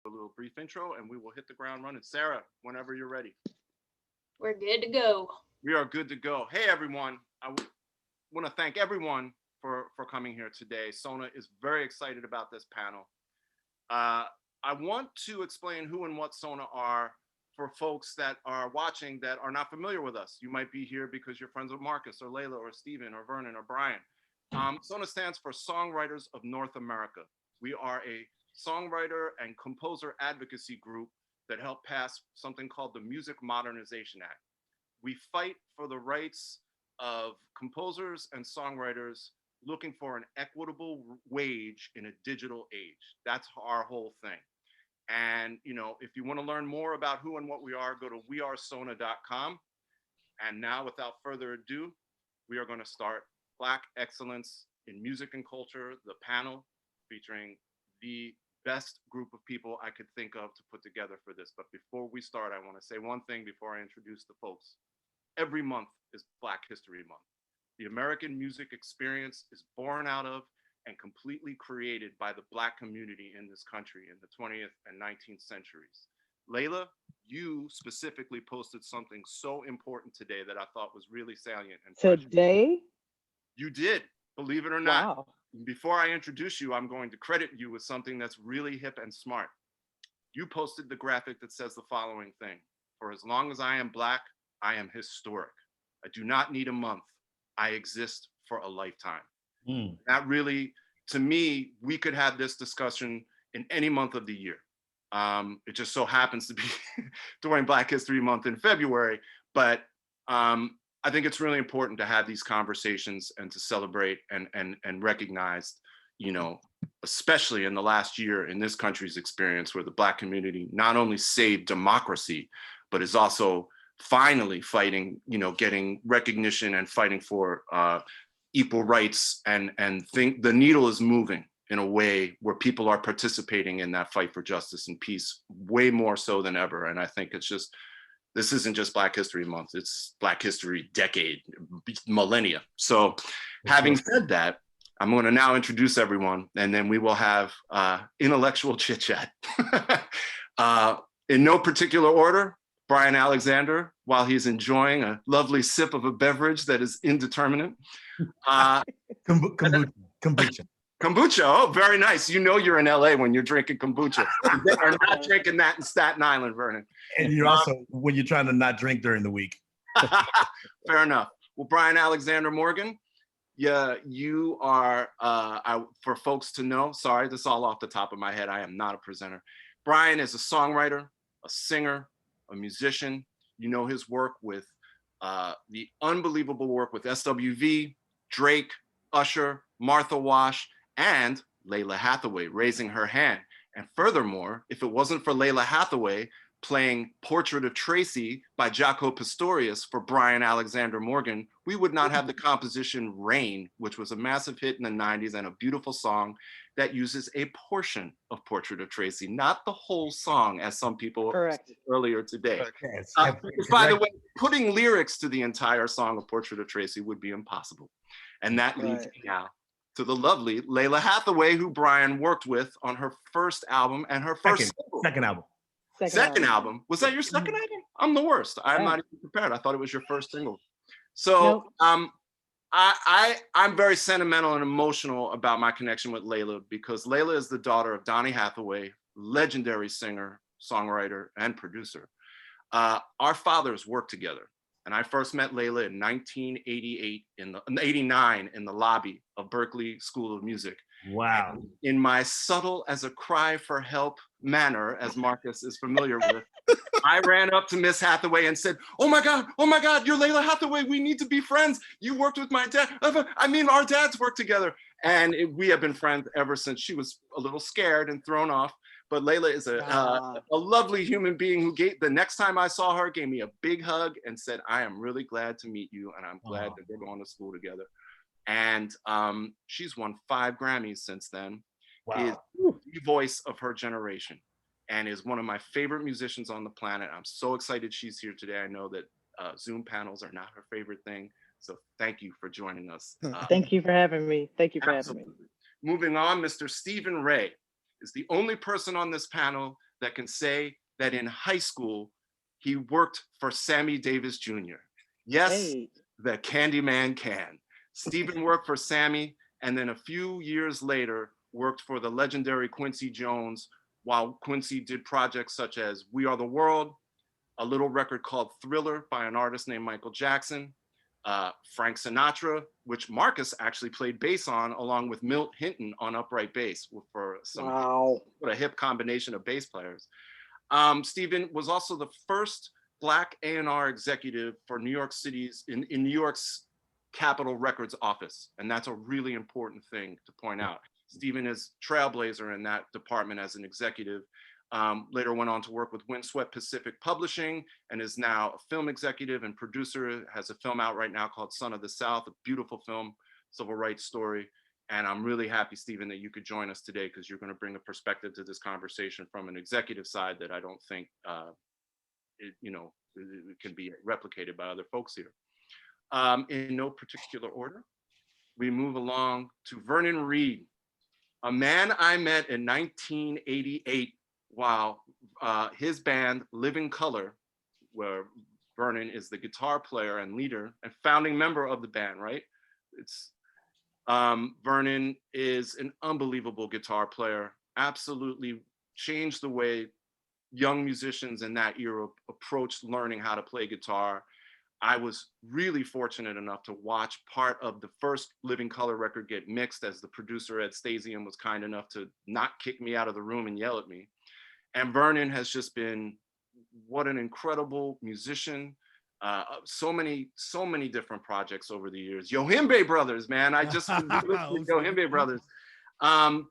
A little brief intro and we will hit the ground running. Sarah, whenever you're ready. We're good to go. We are good to go. Hey, everyone. Want to thank everyone for coming here today. Sona is very excited about this panel. I want to explain who and what Sona are for folks that are watching that are not familiar with us. You might be here because you're friends with Marcus or Leila or Stephen or Vernon or Brian. Sona stands for Songwriters of North America. We are a songwriter and composer advocacy group that helped pass something called the Music Modernization Act. We fight for the rights of composers and songwriters looking for an equitable wage in a digital age. That's our whole thing. And, if you want to learn more about who and what we are, go to wearesona.com. And now, without further ado, we are going to start Black Excellence in Music and Culture, the panel featuring the best group of people I could think of to put together for this. But before we start, I want to say one thing before I introduce the folks. Every month is Black History Month. The American music experience is born out of and completely created by the Black community in this country in the 20th and 19th centuries. Leila, you specifically posted something so important today that I thought was really salient. And today? You did, believe it or not. Wow. Before I introduce you, I'm going to credit you with something that's really hip and smart. You posted the graphic that says the following thing: for as long as I am Black, I am historic. I do not need a month. I exist for a lifetime. That really, to me, we could have this discussion in any month of the year. It just so happens to be during Black History Month in February, but I think it's really important to have these conversations and to celebrate and recognize, especially in the last year in this country's experience, where the Black community not only saved democracy, but is also finally fighting, getting recognition and fighting for equal rights, and think the needle is moving in a way where people are participating in that fight for justice and peace way more so than ever. And I think this isn't just Black History Month, it's Black History decade, millennia. So having said that, I'm going to now introduce everyone, and then we will have intellectual chit chat. In no particular order, Brian Alexander, while he's enjoying a lovely sip of a beverage that is indeterminate. Kombucha. Kombucha, oh, very nice. You're in LA when you're drinking kombucha. They are not drinking that in Staten Island, Vernon. And you're also, when you're trying to not drink during the week. Fair enough. Well, Brian Alexander Morgan, yeah, you are, for folks to know, sorry, this is all off the top of my head. I am not a presenter. Brian is a songwriter, a singer, a musician. You know his work with the unbelievable work with SWV, Drake, Usher, Martha Wash, and Leila Hathaway raising her hand. And furthermore, if it wasn't for Leila Hathaway playing Portrait of Tracy by Jaco Pastorius for Brian Alexander Morgan, we would not have the composition Rain, which was a massive hit in the 90s and a beautiful song that uses a portion of Portrait of Tracy, not the whole song, as some people said earlier today. By the way, putting lyrics to the entire song of Portrait of Tracy would be impossible. And that leads me now to the lovely Leila Hathaway, who Brian worked with on her first album and her second album. Second album. Was that your second album? I'm the worst. I'm not even prepared. I thought it was your first single. So I'm very sentimental and emotional about my connection with Leila, because Leila is the daughter of Donny Hathaway, legendary singer, songwriter, and producer. Our fathers worked together. And I first met Leila in 1989 in the lobby of Berklee School of Music. Wow. And in my subtle as a cry for help manner, as Marcus is familiar with, I ran up to Miss Hathaway and said, oh my God, you're Leila Hathaway. We need to be friends. You worked with my dad. I mean, our dads worked together. And we have been friends ever since. She was a little scared and thrown off. But Leila is a lovely human being who the next time I saw her, gave me a big hug and said, I am really glad to meet you. And I'm glad that we're going to school together. And she's won 5 Grammys since then. Wow. Is the voice of her generation and is one of my favorite musicians on the planet. I'm so excited she's here today. I know that Zoom panels are not her favorite thing. So thank you for joining us. Thank you for having me. Thank you for having me. Moving on, Mr. Stephen Ray is the only person on this panel that can say that in high school, he worked for Sammy Davis Jr. Yes, Hey. the Candyman can. Stephen worked for Sammy, and then a few years later, worked for the legendary Quincy Jones, while Quincy did projects such as We Are the World, a little record called Thriller by an artist named Michael Jackson, Frank Sinatra, which Marcus actually played bass on, along with Milt Hinton on upright bass for some Wow. what a hip combination of bass players. Stephen was also the first Black A&R executive for New York City's in New York's Capitol Records office, and that's a really important thing to point out. Stephen is trailblazer in that department as an executive. Later went on to work with Windswept Pacific Publishing and is now a film executive and producer, has a film out right now called Son of the South, a beautiful film, civil rights story. And I'm really happy, Stephen, that you could join us today because you're going to bring a perspective to this conversation from an executive side that I don't think it can be replicated by other folks here. In no particular order, we move along to Vernon Reed, a man I met in 1988 while his band Living Color, where Vernon is the guitar player and leader and founding member of the band, right? Vernon is an unbelievable guitar player, absolutely changed the way young musicians in that era approached learning how to play guitar. I was really fortunate enough to watch part of the first Living Color record get mixed, as the producer Ed Stasium was kind enough to not kick me out of the room and yell at me. And Vernon has just been, what an incredible musician. So many different projects over the years. Yohimbe Brothers, man. I just listened to Yohimbe Brothers.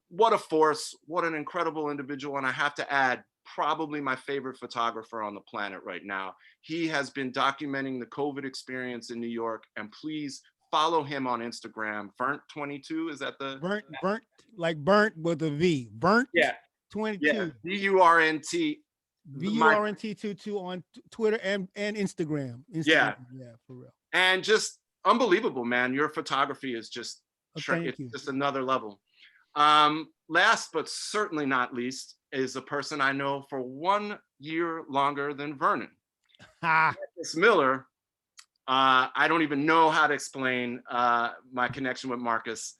What a force, what an incredible individual. And I have to add, probably my favorite photographer on the planet right now. He has been documenting the COVID experience in New York, and please follow him on Instagram. Burnt22, is that the? Burnt, like burnt with a V. Burnt Yeah. 22. Yeah, B-U-R-N-T. VURNT22 on Twitter and Instagram. Yeah, for real. And just unbelievable, man. Your photography is just, Thank you. just another level. Last but certainly not least is a person I know for 1 year longer than Vernon. Marcus Miller. I don't even know how to explain my connection with Marcus.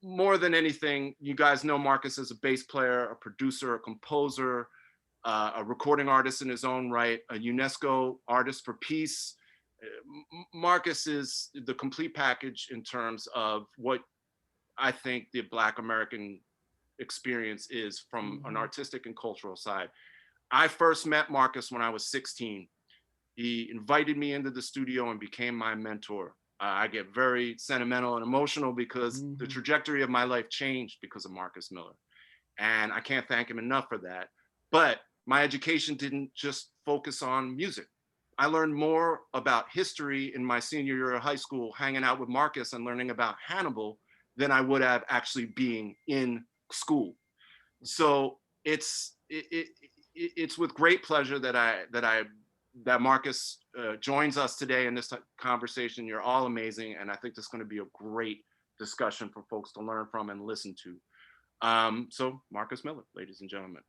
More than anything, you guys know Marcus as a bass player, a producer, a composer, a recording artist in his own right, a UNESCO artist for peace. Marcus is the complete package in terms of what I think the Black American experience is from an artistic and cultural side. I first met Marcus when I was 16. He invited me into the studio and became my mentor. I get very sentimental and emotional because the trajectory of my life changed because of Marcus Miller. And I can't thank him enough for that. But my education didn't just focus on music. I learned more about history in my senior year of high school, hanging out with Marcus and learning about Hannibal than I would have actually being in school. So it's with great pleasure that Marcus joins us today in this conversation. You're all amazing, and I think this is going to be a great discussion for folks to learn from and listen to. So Marcus Miller, ladies and gentlemen.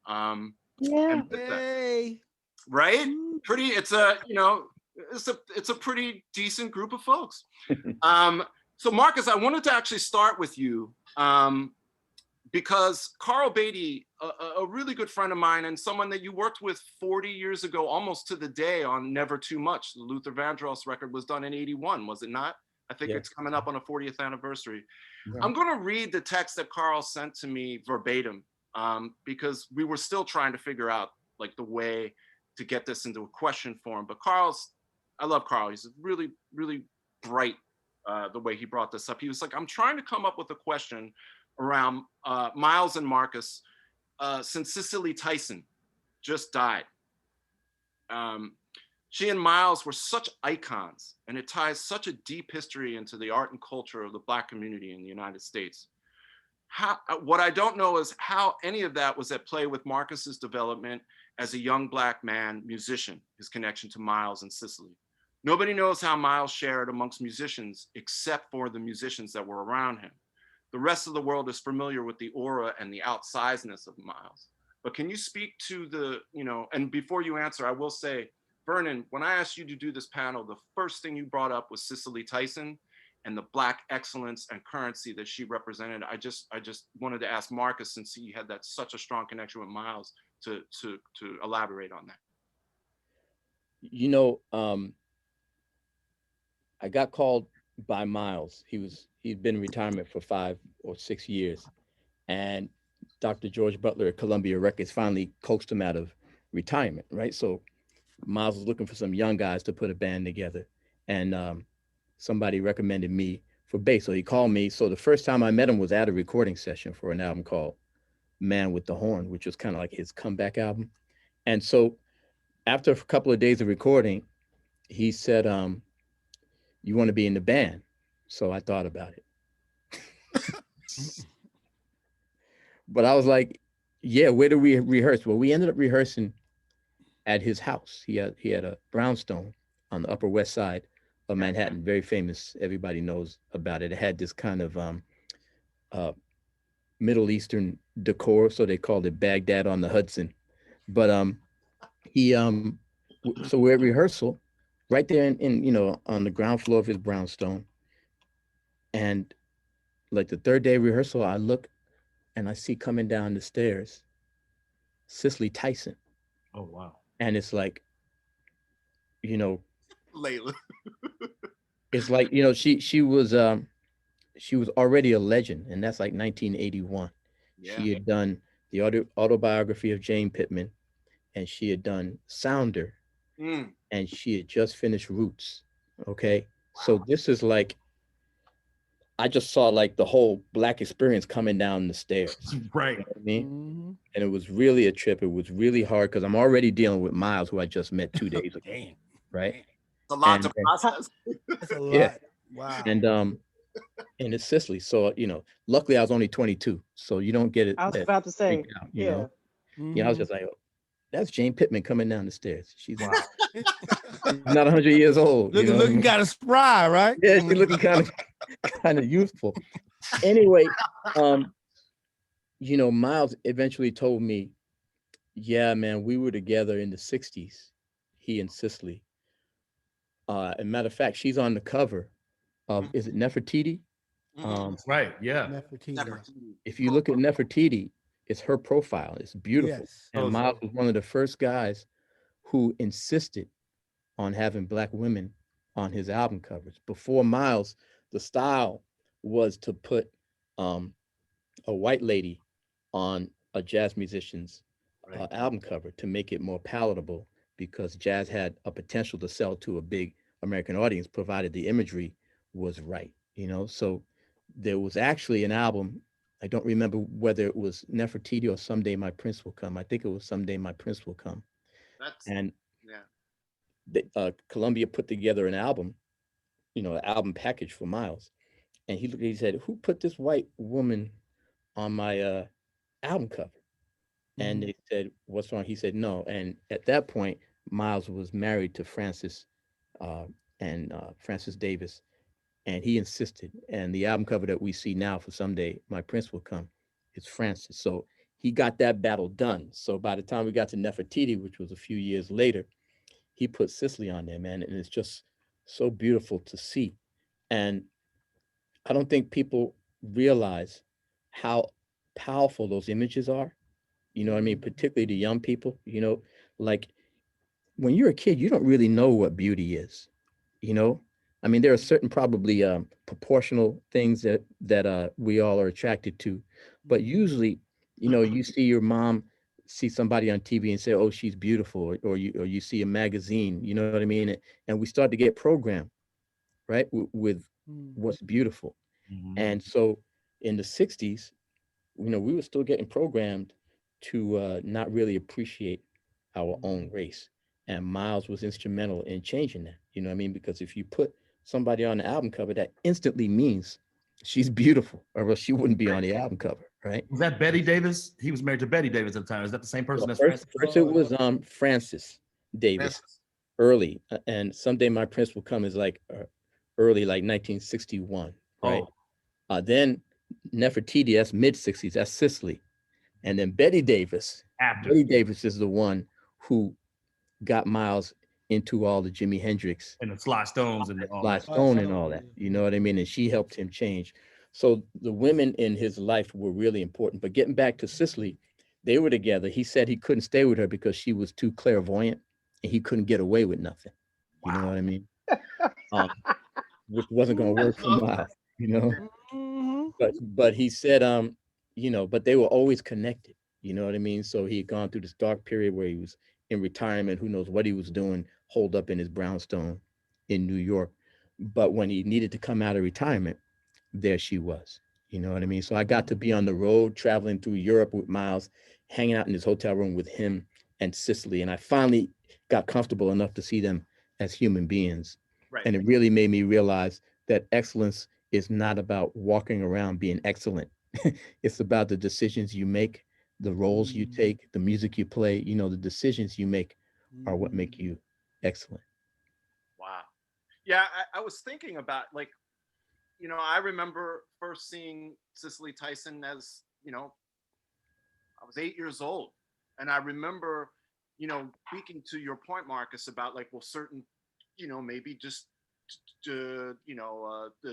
Yeah. Hey. Right? Pretty. It's a pretty decent group of folks. So Marcus, I wanted to actually start with you because Carl Beatty, a really good friend of mine and someone that you worked with 40 years ago, almost to the day, on Never Too Much. The Luther Vandross record was done in 81, was it not? I think it's coming up on a 40th anniversary. Yeah. I'm going to read the text that Carl sent to me verbatim because we were still trying to figure out like the way to get this into a question form. But I love Carl. He's really, really bright the way he brought this up. He was like, I'm trying to come up with a question around Miles and Marcus since Cicely Tyson just died. She and Miles were such icons, and it ties such a deep history into the art and culture of the Black community in the United States. What I don't know is how any of that was at play with Marcus's development as a young Black man musician, his connection to Miles and Cicely. Nobody knows how Miles shared amongst musicians except for the musicians that were around him. The rest of the world is familiar with the aura and the outsizeness of Miles. But can you speak to the, and before you answer, I will say, Vernon, when I asked you to do this panel, the first thing you brought up was Cicely Tyson and the Black excellence and currency that she represented. I just wanted to ask Marcus, since he had such a strong connection with Miles, to elaborate on that. I got called by Miles. He'd been in retirement for 5 or 6 years, and Dr. George Butler at Columbia Records finally coaxed him out of retirement, right? So Miles was looking for some young guys to put a band together, and somebody recommended me for bass. So he called me. So the first time I met him was at a recording session for an album called Man with the Horn, which was kind of like his comeback album. And so after a couple of days of recording, he said, you want to be in the band? So I thought about it. But I was like, yeah, where do we rehearse? Well, we ended up rehearsing at his house. He had a brownstone on the Upper West Side of Manhattan, very famous. Everybody knows about it. It had this kind of Middle Eastern decor, so they called it Baghdad on the Hudson. But so we're at rehearsal right there in on the ground floor of his brownstone. And like the third day of rehearsal, I look and I see coming down the stairs Cicely Tyson. Oh, wow. And it's like, Leila. it's like, she was already a legend, and that's like 1981. Yeah. She had done the autobiography of Jane Pittman, and she had done Sounder, and she had just finished Roots. Okay. Wow. So this is like, I just saw like the whole Black experience coming down the stairs. Right. You know what I mean? And it was really a trip. It was really hard because I'm already dealing with Miles, who I just met 2 days ago. Damn. Right. It's a lot to process. That's a lot. Yeah. Wow. And it's Cicely. So, luckily I was only 22. So you don't get it. I was about to say, out, yeah. I was just like, oh, that's Jane Pittman coming down the stairs. She's not 100 years old. Looking kind of spry, right? Yeah, she's looking kind of youthful. Anyway, Miles eventually told me, yeah, man, we were together in the 60s, he and Cicely. As a matter of fact, she's on the cover of, is it Nefertiti? Right, yeah. Nefertiti. If you look at Nefertiti, it's her profile. It's beautiful. Yes. And Miles was one of the first guys who insisted on having Black women on his album covers. Before Miles, the style was to put a white lady on a jazz musician's album cover to make it more palatable, because jazz had a potential to sell to a big American audience, provided the imagery was right, So there was actually an album, I don't remember whether it was Nefertiti or Someday My Prince Will Come. I think it was Someday My Prince Will Come. Columbia put together an album, an album package for Miles. And he said, who put this white woman on my album cover? And they said, what's wrong? He said, no. And at that point, Miles was married to Frances Davis. And he insisted. And the album cover that we see now for Someday My Prince Will Come is Frances. So he got that battle done. So by the time we got to Nefertiti, which was a few years later, he put Cicely on there, man. And it's just so beautiful to see. And I don't think people realize how powerful those images are. You know what I mean? Particularly to young people, like when you're a kid, you don't really know what beauty is, I mean, there are certain probably proportional things that we all are attracted to, but usually, you see your mom see somebody on TV and say, oh, she's beautiful, or you see a magazine, you know what I mean? And we start to get programmed, right, with what's beautiful. And so in the 60s, we were still getting programmed to not really appreciate our own race. And Miles was instrumental in changing that, you know what I mean? Because if you put somebody on the album cover, that instantly means she's beautiful, or else she wouldn't be on the album cover, right? Was that Betty Davis? He was married to Betty Davis at the time. Is that the same person? Well, first it was Frances Davis, early, and Someday My Prince Will Come is like early, like 1961, right? Then Nefertiti, that's mid 60s, that's Cicely, and then Betty Davis After. Betty Davis is the one who got Miles into all the Jimi Hendrix, And the Sly Stones and all Sly that. Stone and all that. You know what I mean? And she helped him change. So the women in his life were really important. But getting back to Cicely, they were together. He said he couldn't stay with her because she was too clairvoyant and he couldn't get away with nothing. You know what I mean? Which wasn't going to work for Miles, you know? But he said, but they were always connected. You know what I mean? So he had gone through this dark period where he was in retirement, who knows what he was doing, holed up in his brownstone in New York. But when he needed to come out of retirement, there she was. You know what I mean? So I got to be on the road, traveling through Europe with Miles, hanging out in his hotel room with him and Cicely. And I finally got comfortable enough to see them as human beings. Right. And it really made me realize that excellence is not about walking around being excellent. It's about the decisions you make, the roles you take, the music you play. You know, the decisions you make are what make you excellent. Wow. Yeah, I was thinking about, like, I remember first seeing Cicely Tyson as, I was 8 years old. And I remember, speaking to your point, Marcus, about like, well, certain, maybe just the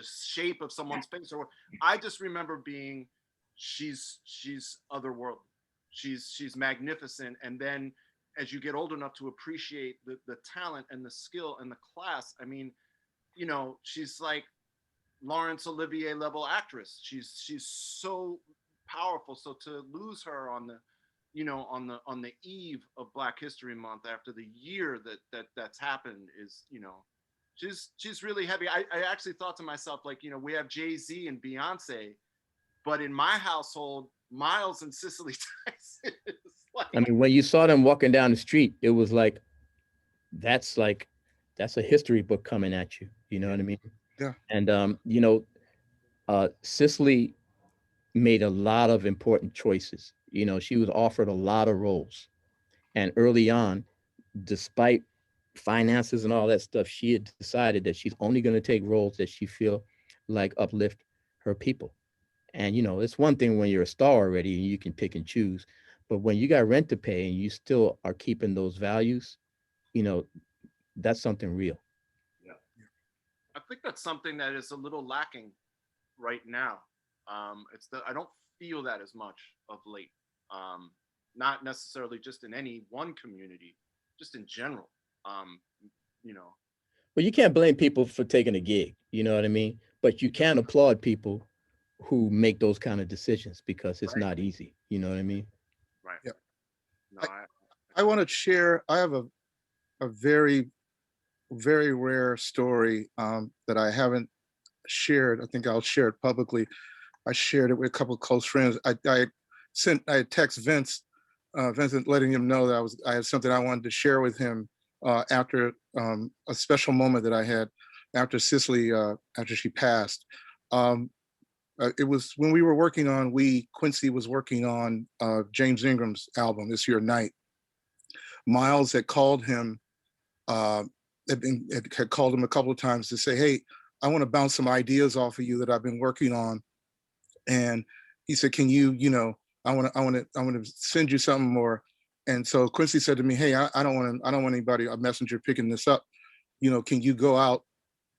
shape of someone's face, or I just remember she's otherworldly. She's magnificent. And then as you get old enough to appreciate the talent and the skill and the class, I mean, she's like Laurence Olivier level actress. She's so powerful. So to lose her on the eve of Black History Month after the year that's happened is, she's really heavy. I actually thought to myself, like, we have Jay-Z and Beyonce, but in my household, Miles and Cicely Tyson is like, I mean, when you saw them walking down the street, it was like, that's a history book coming at you. You know what I mean? Yeah. And, Cicely made a lot of important choices. She was offered a lot of roles. And early on, despite finances and all that stuff, she had decided that she's only going to take roles that she feel like uplift her people. And, it's one thing when you're a star already and you can pick and choose, but when you got rent to pay and you still are keeping those values, that's something real. Yeah. I think that's something that is a little lacking right now. I don't feel that as much of late. Not necessarily just in any one community, just in general. Well, you can't blame people for taking a gig, you know what I mean? But you can applaud people who make those kind of decisions because it's not easy, you know what I mean? Right. Yeah. No, I want to share, I have a very, very rare story that I haven't shared. I think I'll share it publicly. I shared it with a couple of close friends. I text Vincent, letting him know that I had something I wanted to share with him after a special moment that I had after Cicely, after she passed. It was when we were working on, Quincy was working on James Ingram's album, This Your Night. Miles had called him, had called him a couple of times to say, hey, I want to bounce some ideas off of you that I've been working on. And he said, can you, I want to send you something more. And so Quincy said to me, hey, I don't want anybody, a messenger, picking this up. Can you go out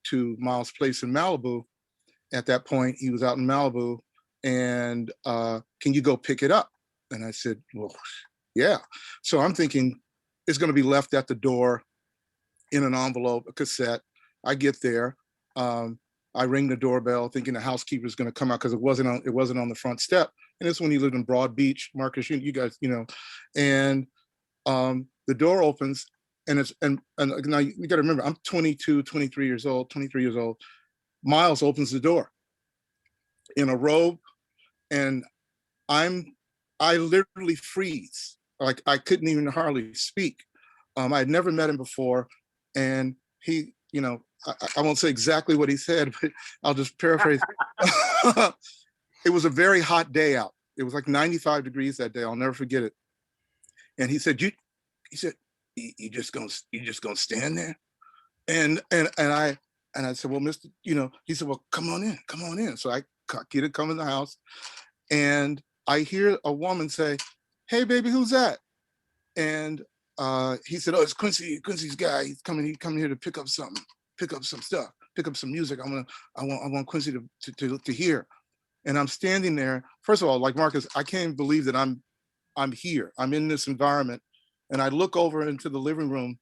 to Miles' place in Malibu? At that point, he was out in Malibu, and can you go pick it up? And I said, well, yeah. So I'm thinking it's going to be left at the door in an envelope, a cassette. I get there. I ring the doorbell thinking the housekeeper's going to come out because it wasn't on the front step. And this when he lived in Broad Beach, Marcus, you guys, and the door opens and now you got to remember, I'm 23 years old. Miles opens the door in a robe, and I literally freeze. Like I couldn't even hardly speak. I had never met him before. And he, I won't say exactly what he said, but I'll just paraphrase. It was a very hot day out. It was like 95 degrees that day. I'll never forget it. And he said, you just gonna stand there? And I said, well, Mr., he said, well, come on in. So I get it, come in the house, and I hear a woman say, hey, baby, who's that? And he said, "Oh, it's Quincy. Quincy's guy. He's coming here to pick up some stuff, pick up some music. I want Quincy to hear." And I'm standing there. First of all, like Marcus, I can't believe that I'm here. I'm in this environment, and I look over into the living room.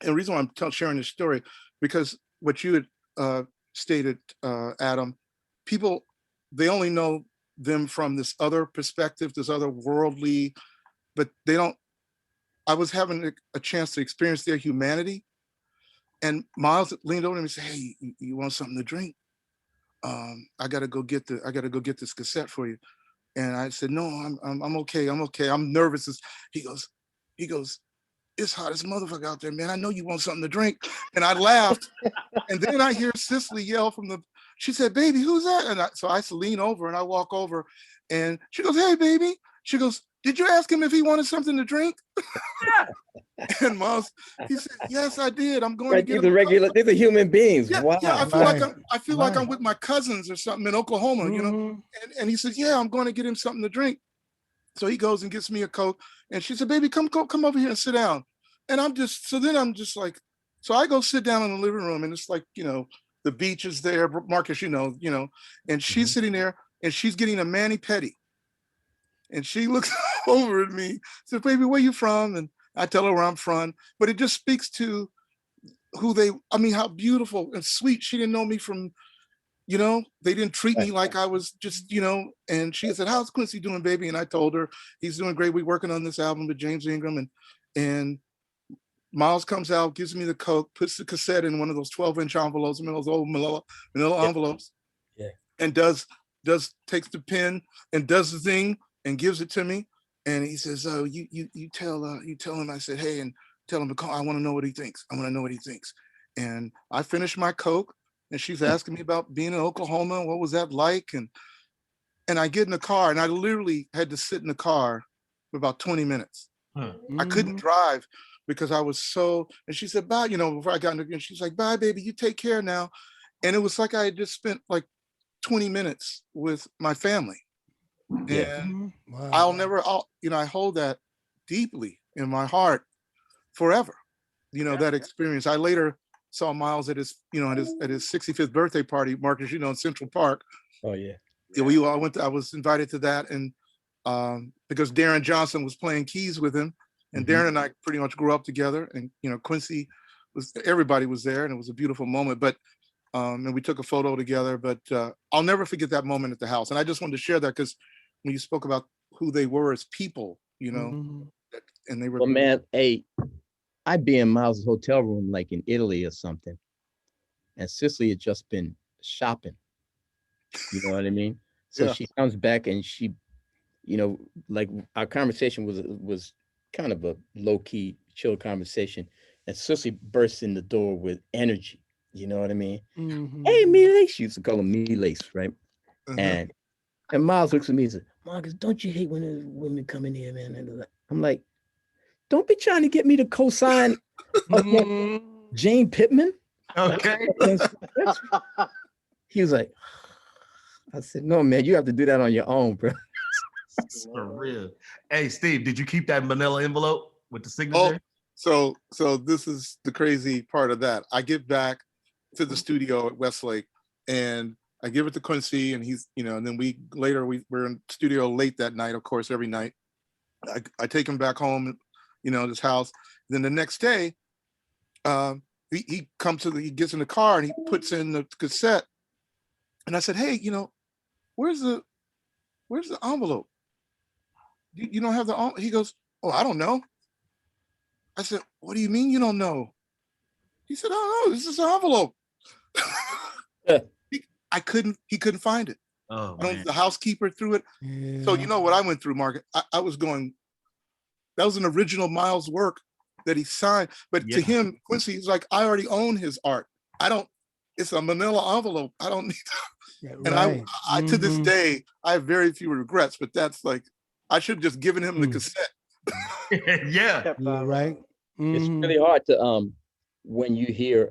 And the reason why I'm sharing this story, because what you had stated, Adam, people, they only know them from this other perspective, this other worldly, but they don't. I was having a chance to experience their humanity. And Miles leaned over to me and said, "Hey, you want something to drink? I gotta go get this cassette for you." And I said, "No, I'm okay. I'm okay. I'm nervous." He goes, "It's hot as motherfucker out there, man. I know you want something to drink." And I laughed. And then I hear Cicely yell she said, "Baby, who's that?" And so I lean over and I walk over, and she goes, "Hey, baby." She goes, "Did you ask him if he wanted something to drink?" And Miles, he said, "Yes, I did. I'm going to Right, get these are these are human beings. Yeah, Wow. yeah. I feel like I'm with my cousins or something in Oklahoma, you know. Mhm. And he said, "Yeah, I'm going to get him something to drink." So he goes and gets me a Coke, and she said, "Baby, come over here and sit down." And I'm just like, so I go sit down in the living room, and it's like, the beach is there, Marcus, and she's sitting there, and she's getting a mani-pedi, and she looks over at me, says, "Baby, where you from?" And I tell her where I'm from, but it just speaks to how beautiful and sweet. She didn't know me from, they didn't treat me like I was just, and she said, "How's Quincy doing, baby?" And I told her, "He's doing great. We're working on this album with James Ingram." And Miles comes out, gives me the Coke, puts the cassette in one of those 12-inch envelopes, those old manila envelopes, and takes the pen and does the thing and gives it to me. And he says, "Oh, you tell him I said, hey, and tell him to call. I want to know what he thinks. I want to know what he thinks." And I finished my Coke, and she's asking me about being in Oklahoma. What was that like? And I get in the car, and I literally had to sit in the car for about 20 minutes. I couldn't drive because I was and she said, "Bye," before I got in and she's like, "Bye, baby, you take care now." And it was like I had just spent like 20 minutes with my family. Yeah. And Wow. I hold that deeply in my heart forever. That experience. I later saw Miles at his 65th birthday party, Marcus, in Central Park. Oh yeah. I was invited to that, and because Darren Johnson was playing keys with him, and Darren and I pretty much grew up together, and Quincy everybody was there, and it was a beautiful moment. But and we took a photo together, but I'll never forget that moment at the house. And I just wanted to share that because when you spoke about who they were as people, and they were. Well, man, I'd be in Miles' hotel room like in Italy or something, and Cicely had just been shopping. You know what I mean? So she comes back and she, like our conversation was kind of a low-key, chill conversation, and Cicely bursts in the door with energy. You know what I mean? "Hey, Milace," she used to call him Milace, right? And Miles looks at me and says, "Marcus, don't you hate when there's women come in here, man?" I'm like, "Don't be trying to get me to co-sign Jane Pittman." Okay. He was like, I said, "No, man, you have to do that on your own, bro." For real. Hey, Steve, did you keep that manila envelope with the signature? So this is the crazy part of that. I get back to the studio at Westlake, and I give it to Quincy, and he's, and then we're in studio late that night, of course, every night. I take him back home, his house. Then the next day, he gets in the car and he puts in the cassette. And I said, "Hey, where's the envelope? You don't have the envelope?" He goes, "Oh, I don't know." I said, "What do you mean you don't know?" He said, "Oh no, this is an envelope." He couldn't find it. Oh, man. The housekeeper threw it. Yeah. So you know what I went through, Margaret? I was going, that was an original Miles work that he signed. But to him, Quincy, he's like, "I already own his art. It's a manila envelope. I don't need to." And I to this day, I have very few regrets, but that's like, I should have just given him the cassette. Yeah. You're right. It's really hard to when you hear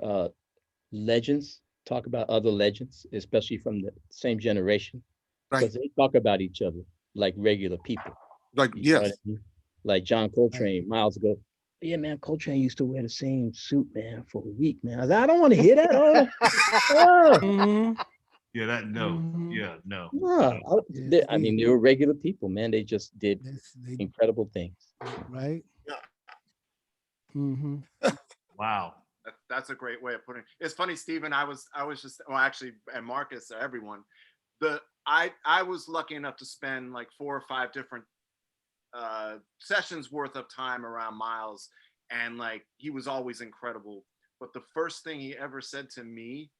legends talk about other legends, especially from the same generation, Right. because they talk about each other like regular people. Like, You know what yes. I mean? Like John Coltrane, Miles ago. Yeah, man, Coltrane used to wear the same suit, man, for a week, man. I said, I don't want to hear that. Oh, Mhm. Yeah, that no. Mhm. Yeah, no. no. I mean, they were regular people, man. They just did They, incredible things. right? Yeah. Mm-hmm. Wow. That's a great way of putting it. It's funny, Stephen. I was just, well, actually, and Marcus, everyone. I was lucky enough to spend like 4 or 5 different sessions worth of time around Miles, and like he was always incredible. But the first thing he ever said to me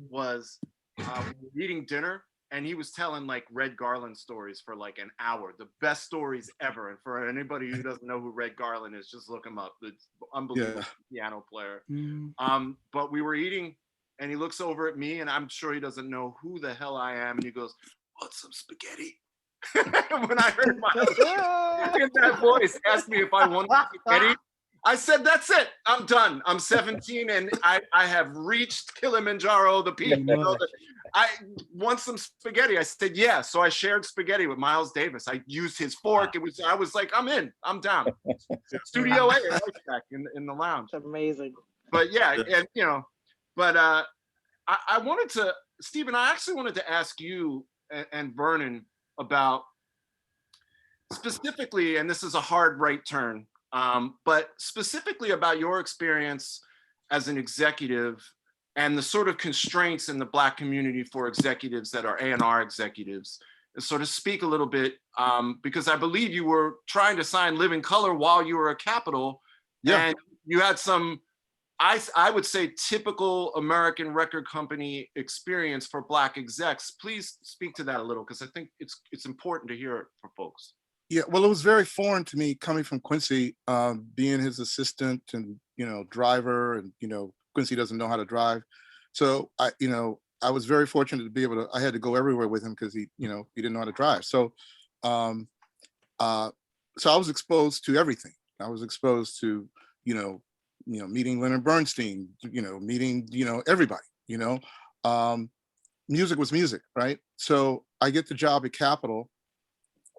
was, we were eating dinner, and he was telling like Red Garland stories for like an hour, the best stories ever. And for anybody who doesn't know who Red Garland is, just look him up. It's unbelievable piano player. Mm-hmm. But we were eating, and he looks over at me, and I'm sure he doesn't know who the hell I am, and he goes, "Want some spaghetti?" When I heard Miles in that voice ask me if I wanted spaghetti, I said, "That's it. I'm done. I'm 17, and I have reached Kilimanjaro, the peak. You know, I want some spaghetti." I said, "Yeah." So I shared spaghetti with Miles Davis. I used his fork. I was like, "I'm in. I'm down." Studio A right back in the lounge. It's amazing. But yeah, and you know, but I wanted to, Stephen, I actually wanted to ask you and Vernon about specifically, and this is a hard right turn, but specifically about your experience as an executive and the sort of constraints in the Black community for executives that are A&R executives, and sort of speak a little bit, because I believe you were trying to sign Living Color while you were at Capitol, and you had some, I would say, typical American record company experience for Black execs. Please speak to that a little, because I think it's important to hear it for folks. Yeah, well, it was very foreign to me coming from Quincy, being his assistant and, you know, driver, and, you know, Quincy doesn't know how to drive. So I was very fortunate to be able to, I had to go everywhere with him because he didn't know how to drive. So, so I was exposed to everything. I was exposed to, meeting Leonard Bernstein, meeting, everybody, music was music, right? So I get the job at Capitol,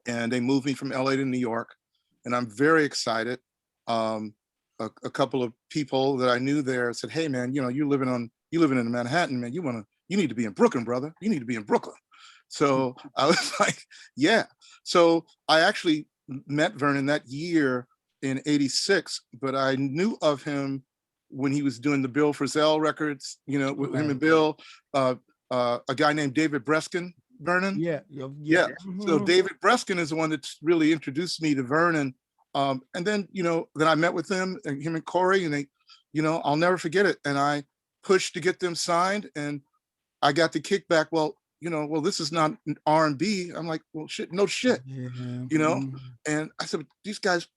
and they moved me from LA to New York, and I'm very excited. A couple of people that I knew there said, "Hey man, you living in Manhattan, man, you need to be in Brooklyn, brother. You need to be in Brooklyn." So I was like, yeah. So I actually met Vernon that year in '86, but I knew of him when he was doing the Bill Frisell records, with him and Bill, a guy named David Breskin, Vernon. Yeah. So David Breskin is the one that really introduced me to Vernon. And then, then I met with him and Corey, and they, I'll never forget it. And I pushed to get them signed, and I got the kickback. Well, this is not R&B. I'm like, well, shit, no shit, And I said, these guys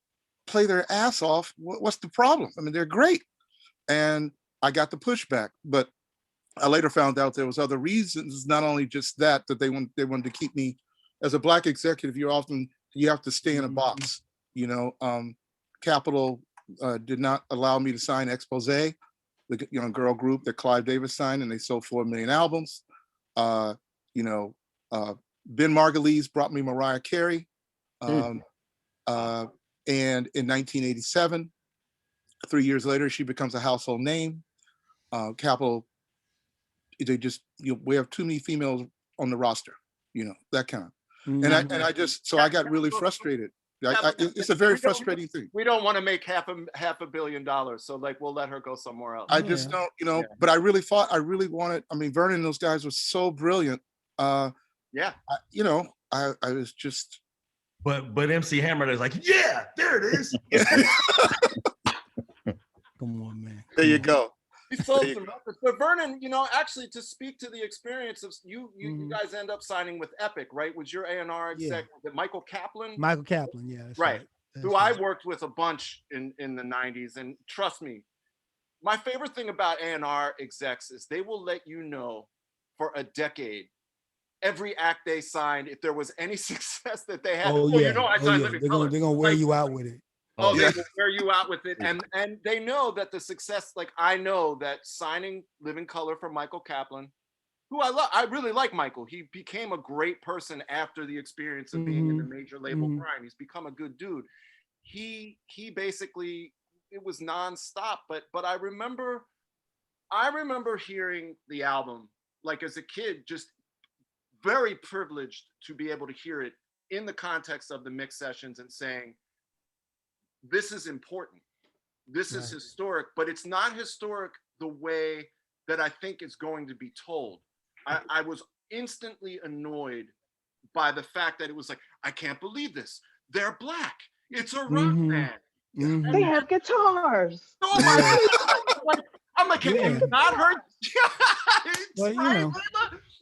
play their ass off. What's the problem? I mean, they're great. And I got the pushback, but I later found out there was other reasons, not only just that they wanted to keep me as a Black executive. You have to stay in a box. Capitol did not allow me to sign Expose, the girl group that Clive Davis signed, and they sold 4 million albums. Ben Margulies brought me Mariah Carey. And in 1987, 3 years later, she becomes a household name. Capitol, they just, we have too many females on the roster, that kind of. And I just, so I got really frustrated. It's a very frustrating thing. We don't want to make half a $500 million, so like we'll let her go somewhere else. I just don't, but I really wanted. I mean, Vernon and those guys were so brilliant. I was just. But MC Hammer is like, yeah, there it is. Come on, man. There you go. He sold some records. But Vernon, actually, to speak to the experience of you guys end up signing with Epic, right? Was your A&R exec Michael Kaplan? Michael Kaplan, yeah. That's right. That's who I worked with a bunch in the 90s. And trust me, my favorite thing about A&R execs is they will let you know for a decade, every act they signed, if there was any success that they had. They're gonna wear you out with it. They will wear you out with it. And they know that the success, like I know that signing Living Color for Michael Kaplan, who I really like Michael. He became a great person after the experience of being in the major label grind. He's become a good dude. he basically, it was nonstop. But I remember hearing the album like as a kid, just very privileged to be able to hear it in the context of the mix sessions and saying, this is important. This is historic, but it's not historic the way that I think it's going to be told. I was instantly annoyed by the fact that it was like, I can't believe this. They're Black. It's a rock band. They have guitars. Oh my God. I'm like, have you not heard? Well, you know.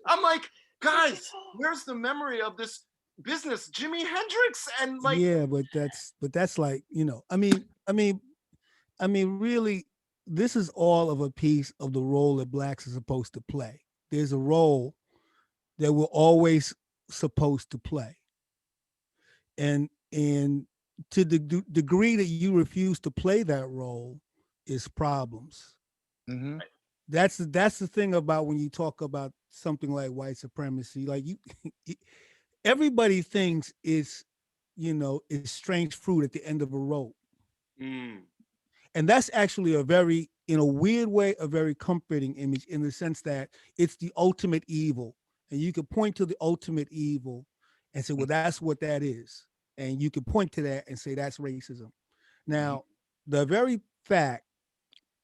I'm like, guys, where's the memory of this business? Jimi Hendrix and like. Yeah, but that's like, you know, I mean, really, this is all of a piece of the role that Blacks are supposed to play. There's a role that we're always supposed to play. And to the degree that you refuse to play that role is problems. Mm-hmm. That's the thing about when you talk about something like white supremacy, like everybody thinks it's, you know, it's strange fruit at the end of a rope. And that's actually a very, in a weird way, a very comforting image in the sense that it's the ultimate evil. And you could point to the ultimate evil and say, well, that's what that is. And you could point to that and say, that's racism. Now, the very fact,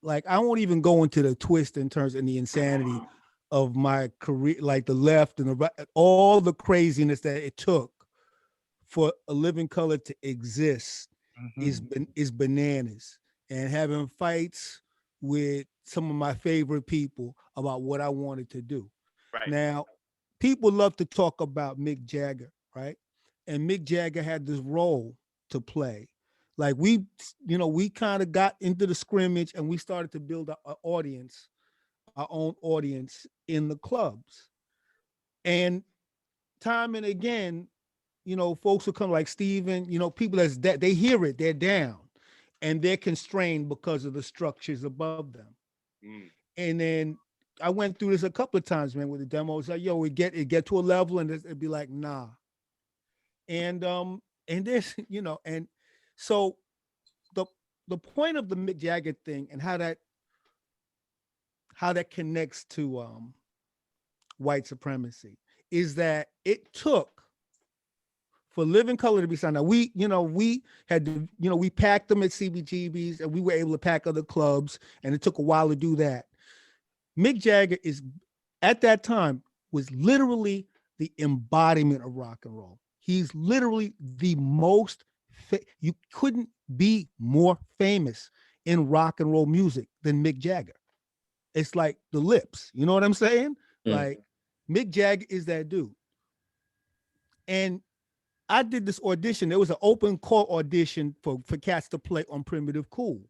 like, I won't even go into the twist in terms of the insanity of my career, like the left and the right, all the craziness that it took for A Living Color to exist is bananas. And having fights with some of my favorite people about what I wanted to do. Right. Now, people love to talk about Mick Jagger, right? And Mick Jagger had this role to play. Like we kind of got into the scrimmage and we started to build our audience, our own audience in the clubs. And time and again, you know, folks will come like Steven, you know, people that they hear it, they're down. And they're constrained because of the structures above them. And then I went through this a couple of times, man, with the demos. Like, yo, it get to a level and it'd be like, nah. And this, you know, and so the point of the Mick Jagger thing and how that connects to white supremacy is that it took for Living Color to be signed. Now we had to, we packed them at CBGBs and we were able to pack other clubs, and it took a while to do that. Mick Jagger at that time was literally the embodiment of rock and roll. He's literally the most, you couldn't be more famous in rock and roll music than Mick Jagger. It's like the Lips, you know what I'm saying? Like Mick Jagger is that dude. And I did this audition. There was an open call audition for cats to play on Primitive Cool.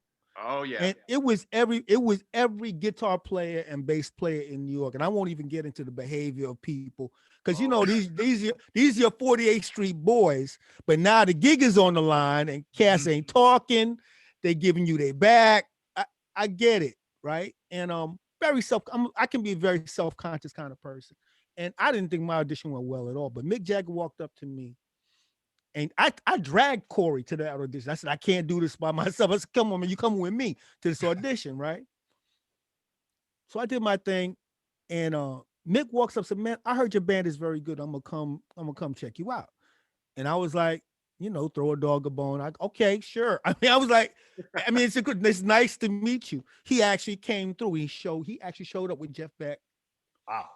Oh yeah. And it was every guitar player and bass player in New York. And I won't even get into the behavior of people because you know these are your 48th Street boys. But now the gig is on the line and cats ain't talking. They giving you their back. I get it, right? And I can be a very self-conscious kind of person. And I didn't think my audition went well at all. But Mick Jagger walked up to me. And I dragged Corey to that audition. I said, I can't do this by myself. I said, come on, man, you come with me to this audition, right? So I did my thing. And Mick walks up and said, man, I heard your band is very good. I'm gonna come check you out. And I was like, you know, throw a dog a bone. Okay, sure. I mean, I was like, it's nice to meet you. He actually came through. He actually showed up with Jeff Beck. Wow.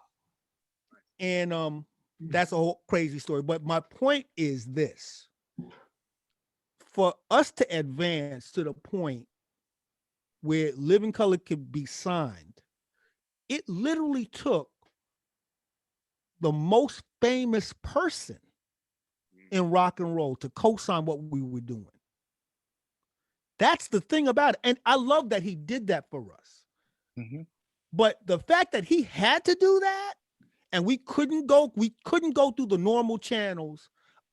And that's a whole crazy story. But my point is this. For us to advance to the point where Living Color could be signed, it literally took the most famous person in rock and roll to co-sign what we were doing. That's the thing about it. And I love that he did that for us. But the fact that he had to do that, and we couldn't go through the normal channels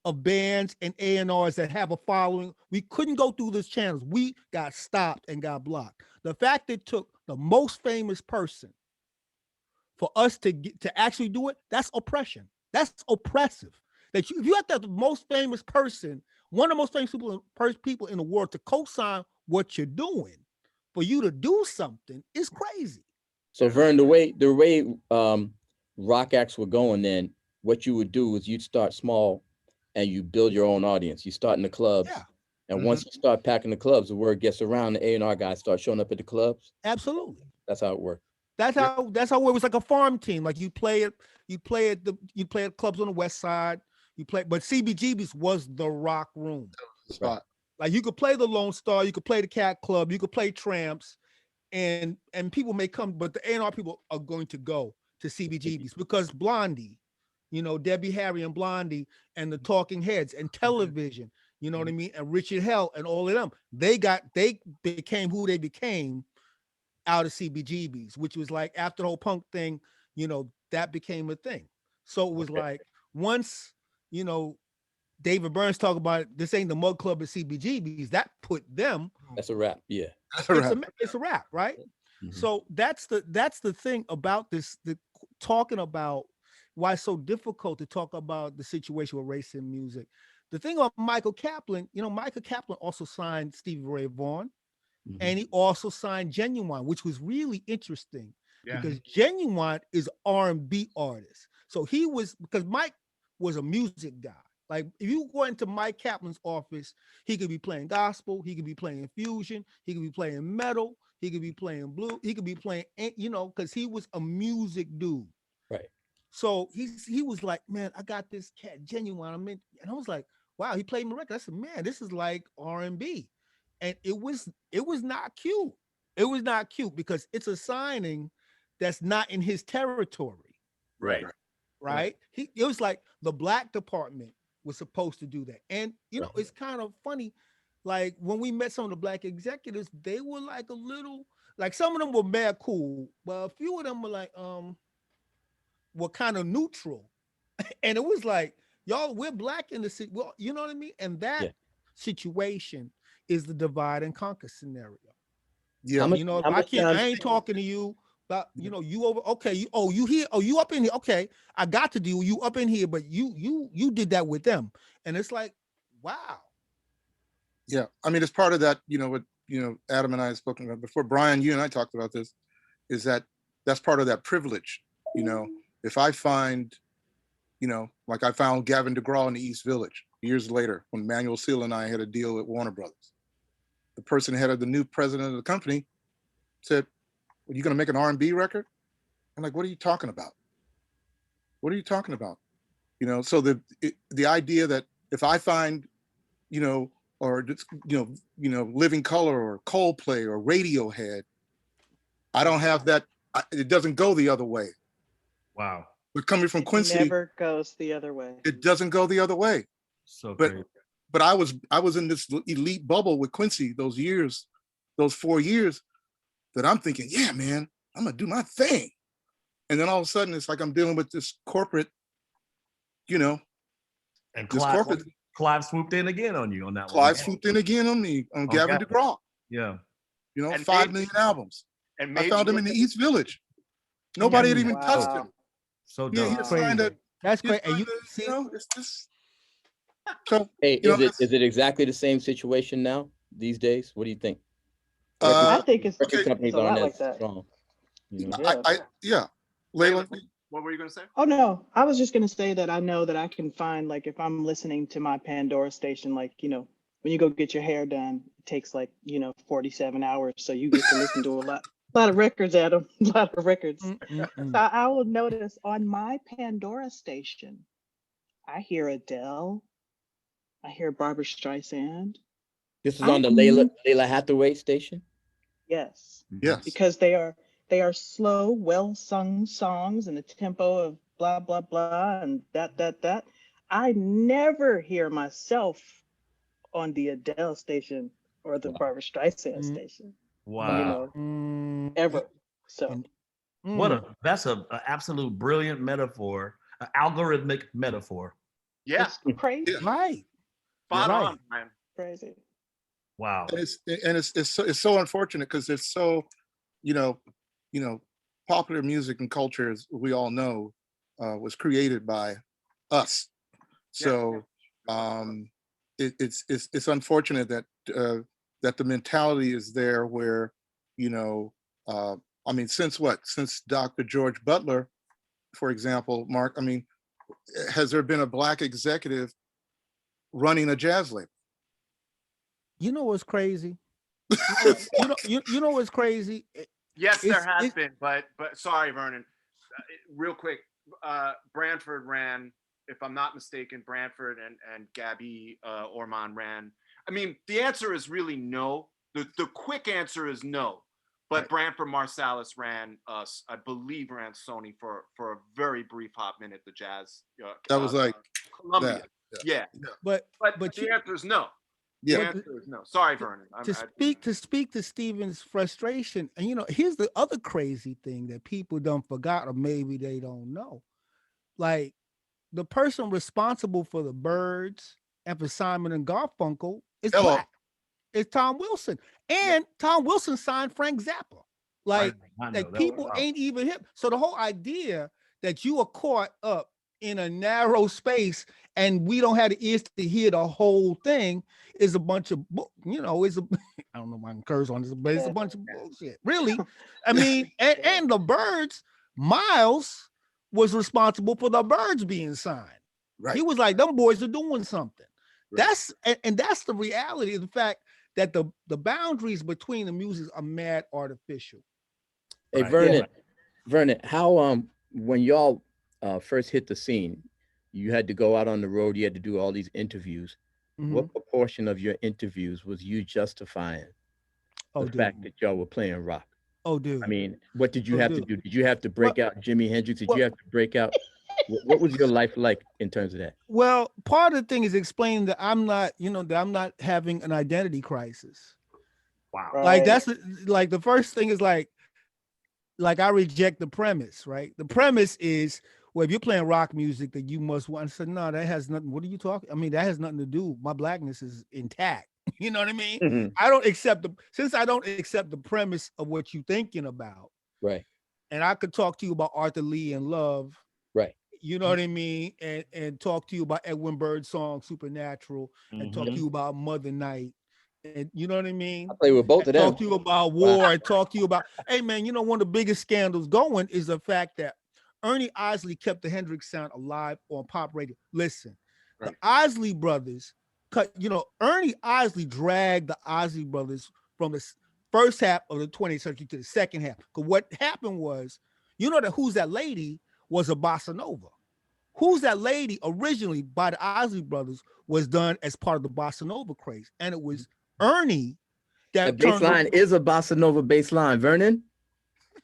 of bands and A&Rs that have a following. We couldn't go through those channels. We got stopped and got blocked. The fact that it took the most famous person for us to actually do it, that's oppression. That's oppressive. If you have to have the most famous person one of the most famous people in the world to co-sign what you're doing, for you to do something is crazy. So Vern, the way rock acts were going then, what you would do is you'd start small and you build your own audience. You start in the clubs. Yeah. And once you start packing the clubs, the word gets around, the A&R guys start showing up at the clubs. Absolutely. That's how it worked. That's how it was, like a farm team. Like you play at clubs on the west side. But CBGB's was the rock room. Spot. Like you could play the Lone Star, you could play the Cat Club, you could play Tramps, and people may come, but the A&R people are going to go to CBGB's because Blondie, Debbie Harry and Blondie and the Talking Heads and Television, you know what I mean, and Richard Hell and all of them, they became who they became out of CBGB's, which was like after the whole punk thing, that became a thing. So it was like once, David Burns talked about this ain't the Mug Club at CBGB's, that put them. That's a wrap. Yeah. It's a wrap, right? Mhm. So that's the thing about this, talking about why it's so difficult to talk about the situation with race in music. The thing about Michael Kaplan, Michael Kaplan also signed Stevie Ray Vaughan, and he also signed Genuine, which was really interesting because Genuine is R&B artist. So because Mike was a music guy. Like if you go into Mike Kaplan's office, he could be playing gospel, he could be playing fusion, he could be playing metal, he could be playing blue, he could be playing, because he was a music dude. Right. So he was like, man, I got this cat Genuine. And I was like, wow, he played my record. I said, man, this is like R&B. And it was not cute. It was not cute because it's a signing that's not in his territory. Right. Right. It was like the black department was supposed to do that. And it's kind of funny. Like when we met some of the black executives, they were like a little, like some of them were mad cool, but a few of them were like, were kind of neutral. And it was like, y'all, we're black in the city. Well, you know what I mean? And that situation is the divide and conquer scenario. Yeah. I ain't talking to you about, you over, okay, you here, you up in here, okay, I got to deal, you up in here, but you did that with them. And it's like, wow. Yeah. I mean, it's part of that, what, Adam and I have spoken about before. Brian, you and I talked about this, is that's part of that privilege. If I find, like I found Gavin DeGraw in the East Village years later when Manuel Seal and I had a deal at Warner Brothers. The person head of the new president of the company said, "Are you going to make an R&B record?" I'm like, "What are you talking about? What are you talking about?" So the idea that if I find, or Living Color or Coldplay or Radiohead, I don't have that. It doesn't go the other way. Wow. But coming from Quincy, It never goes the other way. it doesn't go the other way. So But great. but I was in this elite bubble with Quincy those 4 years that I'm thinking, yeah, man, I'm gonna do my thing. And then all of a sudden it's like I'm dealing with this corporate, And this corporate. Clive swooped in again on you on that one. Clive swooped in again on me, on Gavin Gavin. DeGraw. Yeah. And 5 million albums. And I made found you him in the East Village. Nobody had even touched Wow. him. So Yeah, he dope. signed it. That's He great. And signed you it, see, it's just so. Hey, You know, is it exactly the same situation now these days? What do you think? I think it's Record companies a lot aren't like as that. strong. Yeah. Layla, What were you gonna say? Oh no, I was just gonna say that I know that I can find, like, if I'm listening to my Pandora station, like, when you go get your hair done, it takes like 47 hours, so you get to listen to a lot of records, Adam, a lot of records. So I will notice on my Pandora station, I hear Adele, I hear Barbara Streisand. This is on the Leila Hathaway station. Yes, yes. because they are slow, well-sung songs in the tempo of blah blah blah and that. I never hear myself on the Adele station or the Barbara Streisand station. Wow. Ever. So That's a absolute brilliant metaphor, an algorithmic metaphor. Yeah, it's crazy. right. spot right. on, man. Crazy. Wow. And it's so unfortunate because it's so, popular music and culture, as we all know, was created by us. So it's unfortunate that that the mentality is there where, you know, I mean, since Dr. George Butler, for example, Mark, I mean, has there been a Black executive running a jazz label? You know what's crazy? You know what's crazy? Yes, there It's has it, been, but sorry, Vernon. Real quick, Branford ran, if I'm not mistaken, Branford and Gabby Orman ran. I mean, the answer is really no. The quick answer is no. But Right. Branford Marsalis ran us, I believe, ran Sony for a very brief hot minute. The Jazz, That was like Columbia. that. Yeah, but but but the you answer is no. The Yeah. answer is no. Sorry, Vernon. to speak to Steven's frustration, and you know, here's the other crazy thing that people don't forgot, or maybe they don't know. Like the person responsible for the Birds and for Simon and Garfunkel is Hello. Black. It's Tom Wilson. And Tom Wilson signed Frank Zappa. Like, I know like that. people Wow. ain't even hip. So the whole idea that you are caught up in a narrow space and we don't have the ears to hear the whole thing is a bunch of, you know, is a, I don't know if I can curse on this, but it's a bunch of bullshit. Really. I mean, and the Birds, Miles was responsible for the Birds being signed. Right. He was like, them boys are doing something. Right. And that's the reality of the fact that the boundaries between the music are mad artificial. Hey, Right. Vernon, Vernon, how when y'all first hit the scene, you had to go out on the road, you had to do all these interviews. Mhm. What proportion of your interviews was you justifying Oh, the dude. fact that y'all were playing rock? Oh, dude. I mean, what did you Oh, have to dude. do? Did you have to break out Jimi Hendrix? Did well- you have to break out? What was your life like in terms of that? Well, part of the thing is explaining that I'm not, you know, that I'm not having an identity crisis. Wow. Like that's like the first thing is like I reject the premise, right? The premise is, well, if you're playing rock music, that you must want. I said, no, that has nothing. What are you talking? I mean, that has nothing to do. My Blackness is intact. You know what I mean? Mhm. I don't accept since I don't accept the premise of what you're thinking about, Right, and I could talk to you about Arthur Lee and Love. right. You know what I mean? And talk to you about Edwin Bird's song Supernatural, and talk to you about Mother Night. And you know what I mean? I play with both And of them. talk to you about war, and talk to you about, hey man, you know, one of the biggest scandals going is the fact that Ernie Isley kept the Hendrix sound alive on pop radio. Listen, Right. the Isley brothers cut, you know, Ernie Isley dragged the Isley brothers from the first half of the 20th century to the second half. Because what happened was, you know, that Who's That Lady was a bossa nova. Who's That Lady originally by the Isley brothers was done as part of the bossa nova craze. And it was Ernie The that bass line is a bossa nova bass line, Vernon.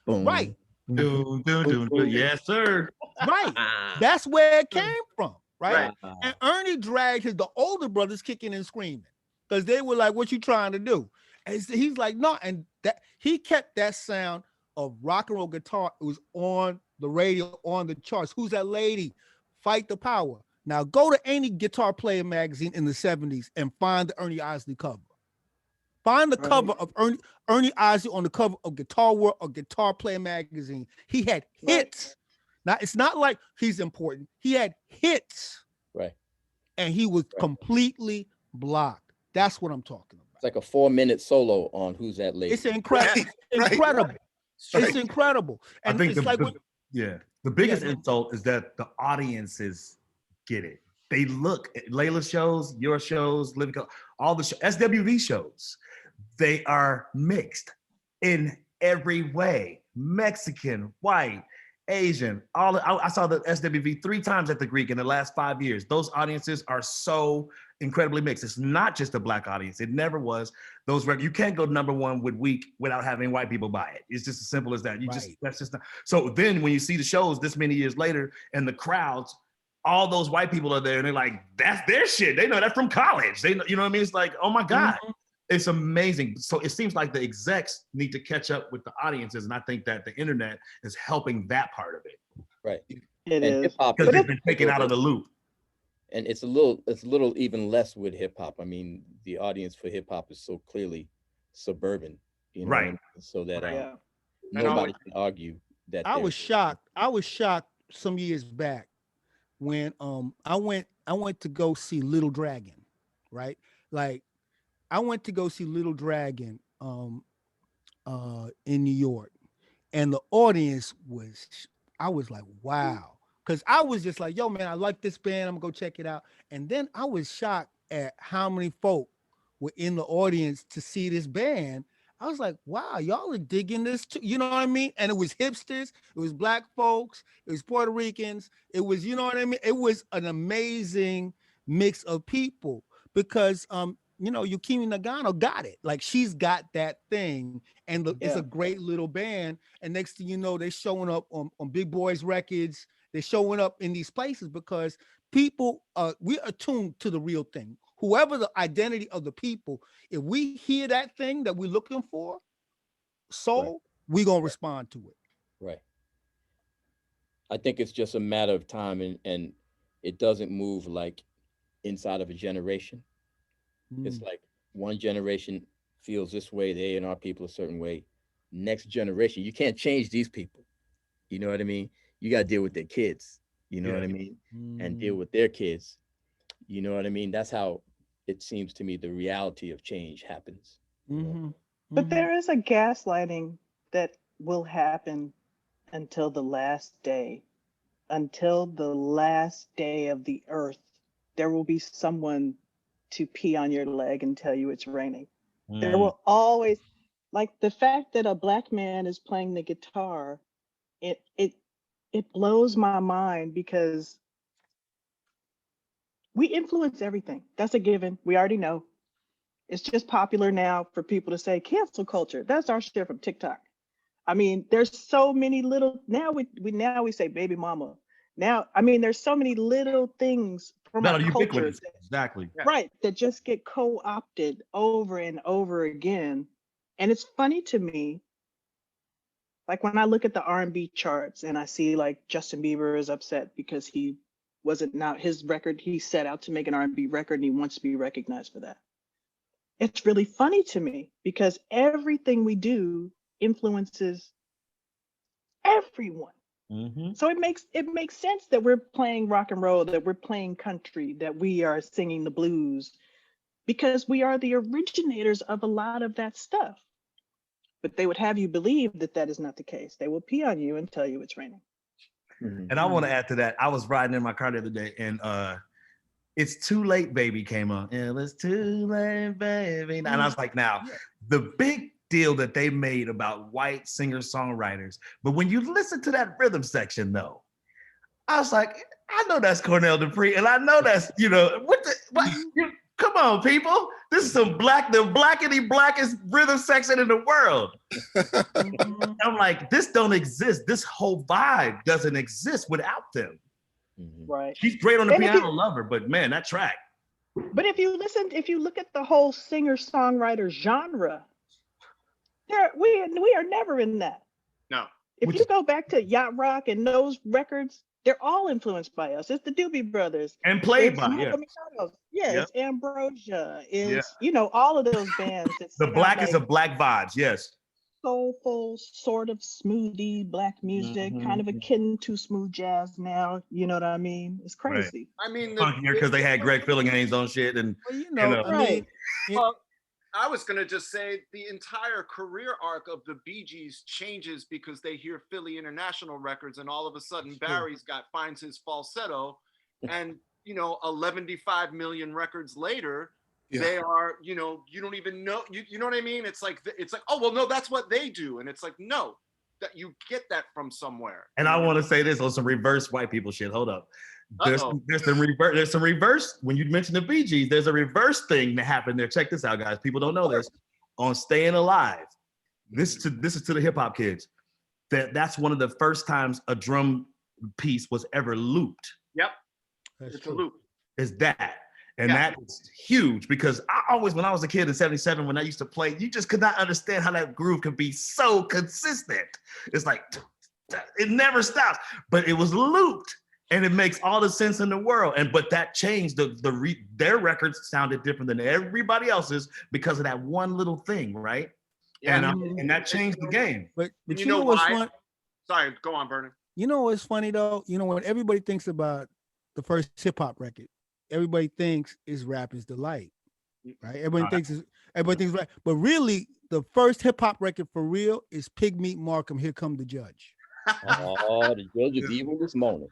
Boom. right, Yes, sir. right. Ah. That's where it came from, right? Right. And Ernie dragged the older brothers kicking and screaming because they were like, "What you trying to do?" And he's like, "No," and that he kept that sound of rock and roll guitar. It was on the radio, on the charts. Who's That Lady? Fight the Power. Now go to any Guitar Player magazine in the 70s and find the Ernie Isley cover. Find the cover of Ernie Isley on the cover of Guitar World or Guitar Player magazine. He had hits. Now it's not like he's important. He had hits. Right. And he was completely blocked. That's what I'm talking about. It's like a 4-minute solo on Who's That Lady. It's incredible. Right. Incredible. Right. It's incredible. I And think it's like the biggest Yeah. insult is that the audiences get it. They look at Layla's shows, your shows, Living Color, all the SWV shows. They are mixed in every way. Mexican, white, Asian. I saw the SWV 3 times at the Greek in the last 5 years. Those audiences are so incredibly mixed. It's not just a Black audience. It never was. Those records, you can't go #1 with Weak without having white people buy it. It's just as simple as that. That's just not. So then when you see the shows this many years later and the crowds, all those white people are there and they're like, that's their shit. They know that from college. They know, you know what I mean? It's like, oh my God. It's amazing. So it seems like the execs need to catch up with the audiences. And I think that the internet is helping that part of it. Right. It And is. hip hop Because they've been taken out of the loop. and it's a little even less with hip hop. I mean, the audience for hip hop is so clearly suburban, you know, Right. So that Yeah. nobody can argue that. I was shocked. I was shocked some years back when I went to go see Little Dragon, right? Like I went to go see Little Dragon in New York, and the audience was, I was like, wow. Because I was just like, yo, man, I like this band. I'm gonna go check it out. And then I was shocked at how many folk were in the audience to see this band. I was like, wow, y'all are digging this too. You know what I mean? And it was hipsters, it was black folks, it was Puerto Ricans, it was, you know what I mean? It was an amazing mix of people because Yukimi Nagano got it. Like she's got that thing, and it's a great little band. And next thing you know, they're showing up on Big Boys Records. They're showing up in these places because people, we're attuned to the real thing. Whoever the identity of the people, if we hear that thing that we're looking for, soul, we're gonna respond to it. Right. I think it's just a matter of time, and it doesn't move like inside of a generation. It's like one generation feels this way, the A&R people a certain way. Next generation, you can't change these people. You know what I mean? You got to deal with their kids. You know what I mean? And deal with their kids. You know what I mean? That's how it seems to me the reality of change happens. But there is a gaslighting that will happen until the last day. Until the last day of the earth, there will be someone to pee on your leg and tell you it's raining. There will always, like the fact that a black man is playing the guitar, it blows my mind because we influence everything. That's a given. We already know. It's just popular now for people to say cancel culture. That's our shit from TikTok. I mean, there's so many little, now we say baby mama. Now, I mean, there's so many little things from our culture. Exactly. Right, that just get co-opted over and over again. And it's funny to me, like when I look at the R&B charts and I see like Justin Bieber is upset because he wasn't, not his record, he set out to make an R&B record and he wants to be recognized for that. It's really funny to me because everything we do influences everyone. So it makes sense that we're playing rock and roll, that we're playing country, that we are singing the blues, because we are the originators of a lot of that stuff. But they would have you believe that that is not the case. They will pee on you and tell you it's raining. And I want to add to that. I was riding in my car the other day, and "It's Too Late, Baby" came on. It's too late, baby. And I was like, now, the big deal that they made about white singer-songwriters, but when you listen to that rhythm section, though, I was like, I know that's Cornell Dupree, and I know that's, come on, people. This is the blackety blackest rhythm section in the world. I'm like, this don't exist. This whole vibe doesn't exist without them. Right. She's great on the piano, love her, but man, that track. But if you look at the whole singer-songwriter genre, we are never in that. No. If you go back to Yacht Rock and those records, they're all influenced by us. It's the Doobie Brothers. And played by, it's Ambrosia. It's, all of those bands. The blackest of black vibes, yes. Soulful, sort of smoothie black music, kind of akin to smooth jazz now. You know what I mean? It's crazy. I mean, because they had Greg Fillingane's on shit, and Well, I was gonna just say the entire career arc of the Bee Gees changes because they hear Philly International records, and all of a sudden Barry's finds his falsetto, and 115 million records later. They are, you don't even know, you know what I mean? It's like, oh, well, no, that's what they do. And it's like, no, that you get that from somewhere. And I want to say this on some reverse white people shit. Hold up. There's some reverse, when you mention the Bee Gees, there's a reverse thing that happened there. Check this out, guys. People don't know this. On Staying Alive, this is to the hip hop kids. That's one of the first times a drum piece was ever looped. Yep. It's a loop. Is that. And that is huge because I always, when I was a kid in 77, when I used to play, you just could not understand how that groove could be so consistent. It's like, it never stops, but it was looped and it makes all the sense in the world. But that changed, their records sounded different than everybody else's because of that one little thing, right? Yeah. And that changed the game. But you know what's fun? Sorry, go on, Vernon. You know what's funny though? When everybody thinks about the first hip hop record, everybody thinks is Rapper's Delight. right? Everybody thinks right, but really, the first hip hop record for real is Pig Meat Markham. Here Come the Judge. Oh, the judge is evil this morning.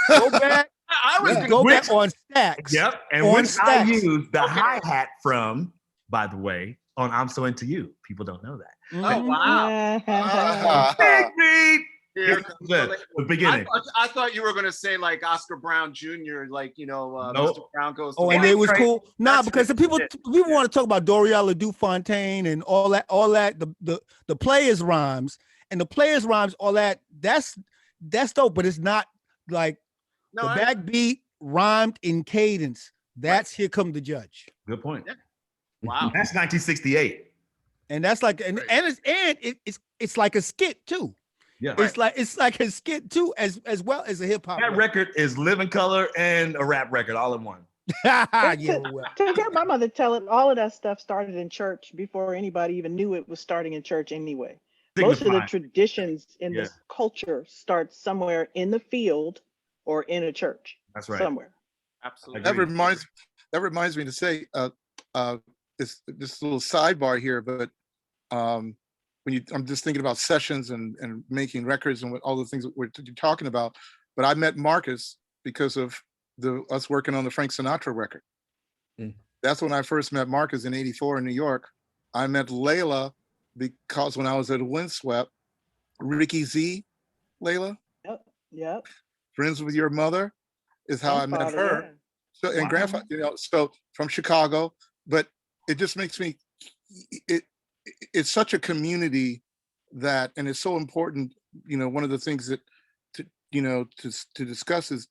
Go back, I was Yeah. go Which- back on Stacks. Yep. And On which I Stacks. used the Okay. hi-hat from, by the way, on I'm So Into You. People don't know that. Oh wow! Big beat. Here Here comes comes the beginning. I thought you were gonna say like Oscar Brown Jr., like Nope. Mr. Brown goes. Oh, to and work. it was Right. cool. Nah, That's because the right. people want to talk about Doriella DuFontaine and all that, the players rhymes and the players rhymes, all that. That's dope, but it's not like No, the I- backbeat rhymed in cadence. That's Here Come the Judge, Good point. Yeah. Wow. That's 1968. and that's like and it's like a skit too. Yeah. It's like a skit too, as well as a hip hop. That record is Living Color and a rap record all in one. Yeah, well. To hear my mother tell it, all of that stuff started in church before anybody even knew it was starting in church anyway. Most of the Signifying. traditions in Yeah. this culture start somewhere in the field or in a church. That's right. Somewhere. Absolutely. That reminds me to say this little sidebar here, but I'm just thinking about sessions and making records and what all the things that we're talking about. But I met Marcus because of us working on the Frank Sinatra record. Mm. That's when I first met Marcus in '84 in New York. I met Leila because when I was at Windswept, Ricky Z, Leila, Yep. friends with your mother, is how I met Grandfather, her. yeah. So and Wow. grandfather, so from Chicago, but it just makes me it's such a community that, and it's so important. One of the things that to discuss is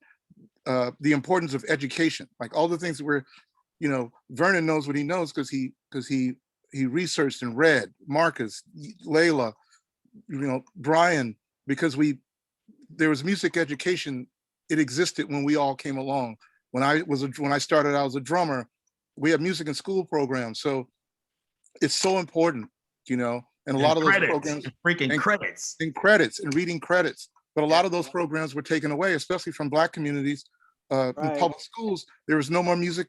the importance of education. Like all the things that we're, Vernon knows what he knows because he researched and read. Marcus, Layla, Brian, because there was music education. It existed when we all came along. When I started out as a drummer, we had music and school programs. So it's so important, and a lot of those programs, freaking credits and reading credits. But a lot of those programs were taken away, especially from Black communities. In public schools, there's no more music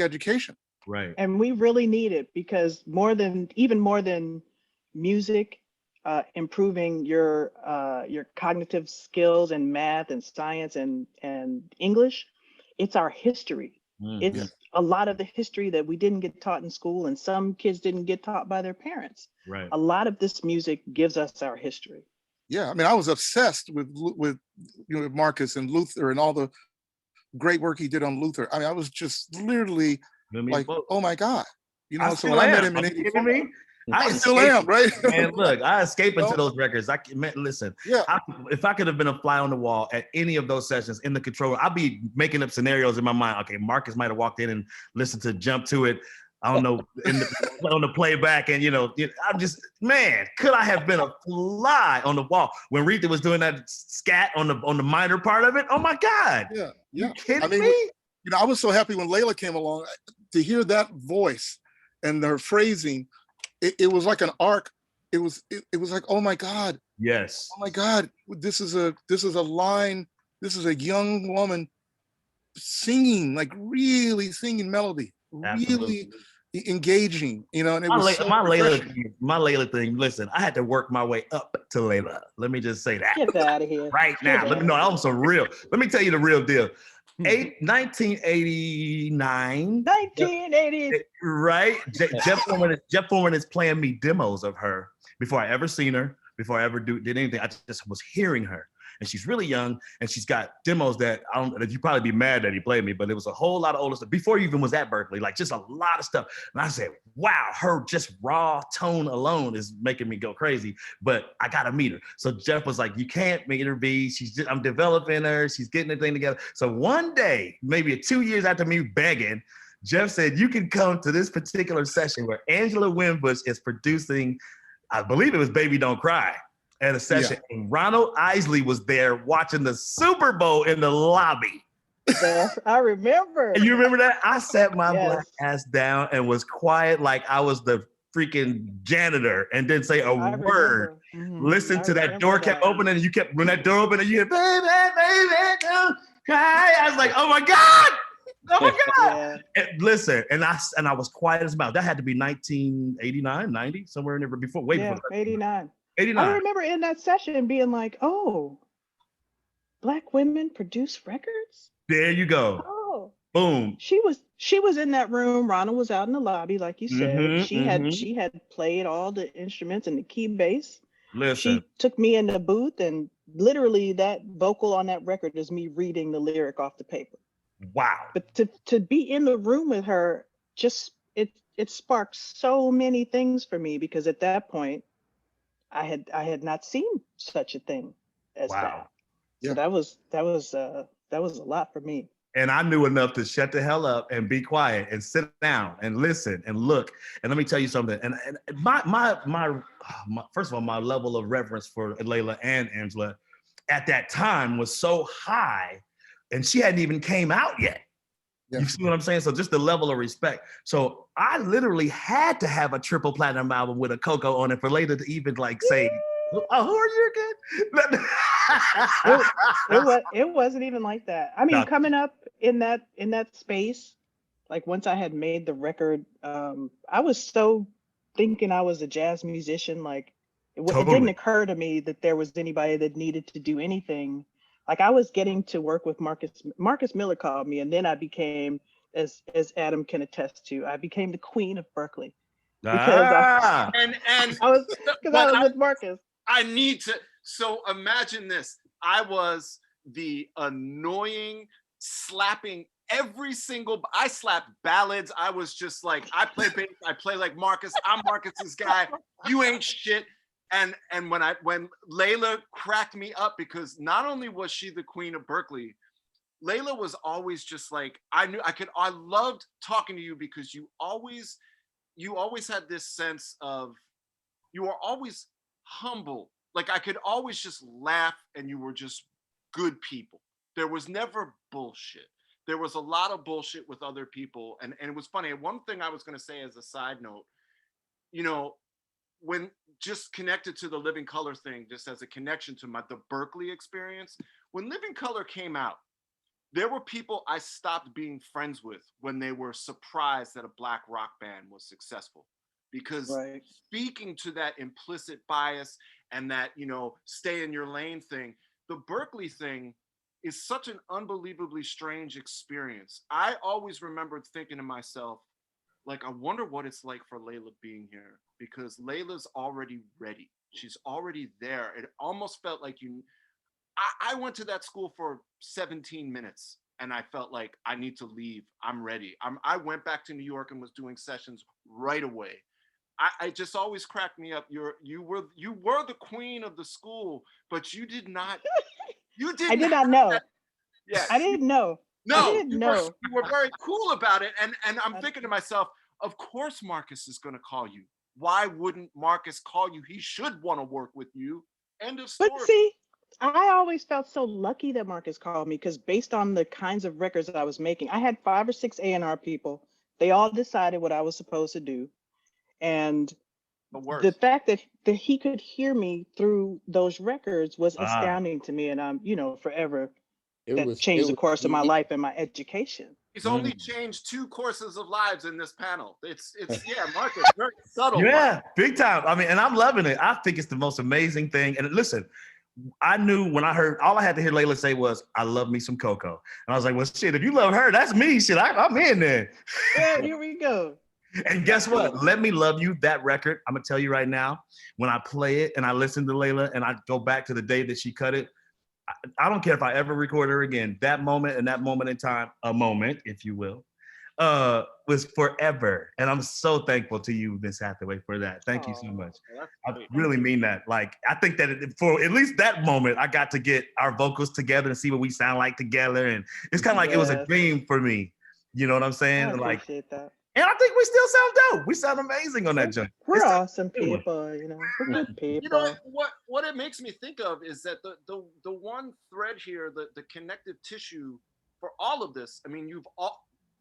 education. Right. And we really need it because even more than music, improving your cognitive skills and math and science and English, it's our history. It's a lot of the history that we didn't get taught in school and some kids didn't get taught by their parents. Right. A lot of this music gives us our history. Yeah, I mean, I was obsessed with Marcus and Luther and all the great work he did on Luther. I mean, I was just literally like, oh my God. So when I met him in '84, I still am, right? And look, I escape into those records. Listen, yeah. If I could have been a fly on the wall at any of those sessions in the control room, I'd be making up scenarios in my mind. Okay, Marcus might have walked in and listened to Jump to It. I don't know, on the playback, and I'm just, man, could I have been a fly on the wall when Rita was doing that scat on the minor part of it? Oh my God! Yeah. You kidding me? I was so happy when Layla came along to hear that voice and her phrasing. It was like an arc. It was like, oh my God. Yes. Oh my God. This is a line. This is a young woman singing, like really singing melody. Absolutely. Really engaging, and it was my Layla thing. Listen, I had to work my way up to Layla. Let me just say that. Get out of here. Right now. Let me know. I'm so real. Let me tell you the real deal. 1989. 1980. Right? Jeff Foreman is playing me demos of her before I ever seen her, before I ever did anything. I just was hearing her. And she's really young, and she's got demos that you'd probably be mad that he played me, but it was a whole lot of older stuff before he even was at Berkeley, like just a lot of stuff. And I said, wow, her just raw tone alone is making me go crazy, but I gotta meet her. So Jeff was like, you can't meet her, B. I'm developing her. She's getting the thing together. So one day, maybe 2 years after me begging, Jeff said, you can come to this particular session where Angela Winbush is producing, I believe it was Baby Don't Cry. At a session, and Ronald Isley was there watching the Super Bowl in the lobby. Yes, I remember. And you remember that? I sat my black ass down and was quiet like I was the freaking janitor and didn't say a word. Listen to that door kept opening, and when that door opened, and you hear, baby, don't cry. I was like, oh my God. Oh my God. Yeah. Listen, and I was quiet as a mouse. That had to be 1989, 90, somewhere in there before, way Yeah, before that. 89. 89. I remember in that session being like, oh, Black women produce records? There you go. Oh. Boom. She was in that room. Ronald was out in the lobby, like you said. Mhm. She had played all the instruments and the key bass. Listen. She took me in the booth, and literally that vocal on that record is me reading the lyric off the paper. Wow. But to be in the room with her, just it sparked so many things for me, because at that point I had not seen such a thing as Wow. that. Yeah. So that was a lot for me. And I knew enough to shut the hell up and be quiet and sit down and listen and look. And let me tell you something. And my first of all, my level of reverence for Leila and Angela at that time was so high, and she hadn't even came out yet. Yeah. You see what I'm saying? So just the level of respect. So I literally had to have a triple platinum album with a Coco on it for Leila to even like say, "Oh, who are you again?" It wasn't even like that. I mean, No. coming up in that space, like once I had made the record, I was so thinking I was a jazz musician. Like it didn't Totally. occur to me that there was anybody that needed to do anything. Like I was getting to work with Marcus Miller called me, and then I became, as Adam can attest to, I became the queen of Berkeley because Ah. And I was but with Marcus. I need to. So imagine this. I was the annoying, slapping every single. I slapped ballads. I was just like, I play bass. I play like Marcus. I'm Marcus's guy. You ain't shit. And when Leila cracked me up, because not only was she the queen of Berkeley, Leila was always just like, I loved talking to you because you always had this sense of, you were always humble. Like I could always just laugh, and you were just good people. There was never bullshit. There was a lot of bullshit with other people. And it was funny. One thing I was going to say as a side note, when just connected to the Living Color thing, just as a connection to the Berkeley experience, when Living Color came out, there were people I stopped being friends with when they were surprised that a Black rock band was successful. Because Right. speaking to that implicit bias and that, stay in your lane thing, the Berkeley thing is such an unbelievably strange experience. I always remembered thinking to myself, like, I wonder what it's like for Leila being here, because Leila's already ready. She's already there. It almost felt like I went to that school for 17 minutes and I felt like I need to leave. I'm ready. I went back to New York and was doing sessions right away. I just always cracked me up. You were the queen of the school, but you did not. You didn't. I did not know. That, yeah, I didn't know. no, I didn't know. You were very cool about it, and I'm thinking to myself, of course Marcus is going to call you. Why wouldn't Marcus call you? He should want to work with you. End of story. But see, I always felt so lucky that Marcus called me, because based on the kinds of records that I was making, I had 5 or 6 A&R people. They all decided what I was supposed to do. And the fact that he could hear me through those records was astounding to me. And I'm, forever, that changed the course of my life and my education. He's only changed 2 courses of lives in this panel. It's yeah, Marcus, very subtle. Yeah, big time. I mean, and I'm loving it. I think it's the most amazing thing. And listen, I knew when I heard, all I had to hear Leila say was, "I love me some Coco." And I was like, well, shit, if you love her, that's me. Shit, I'm in there. Yeah, here we go. And guess what? Let Me Love You, that record, I'm going to tell you right now, when I play it and I listen to Leila and I go back to the day that she cut it, I don't care if I ever record her again. That moment and that moment in time, a moment, if you will, was forever. And I'm so thankful to you, Miss Hathaway, for that. Thank you so much. I really mean that. Like, I think that for at least that moment, I got to get our vocals together and see what we sound like together. And it's kind of like it was a dream for me. You know what I'm saying? I appreciate that. And I think we still sound dope. We sound amazing on that joint. We're awesome people, We're good people. What it makes me think of is that the one thread here, the connective tissue for all of this. I mean,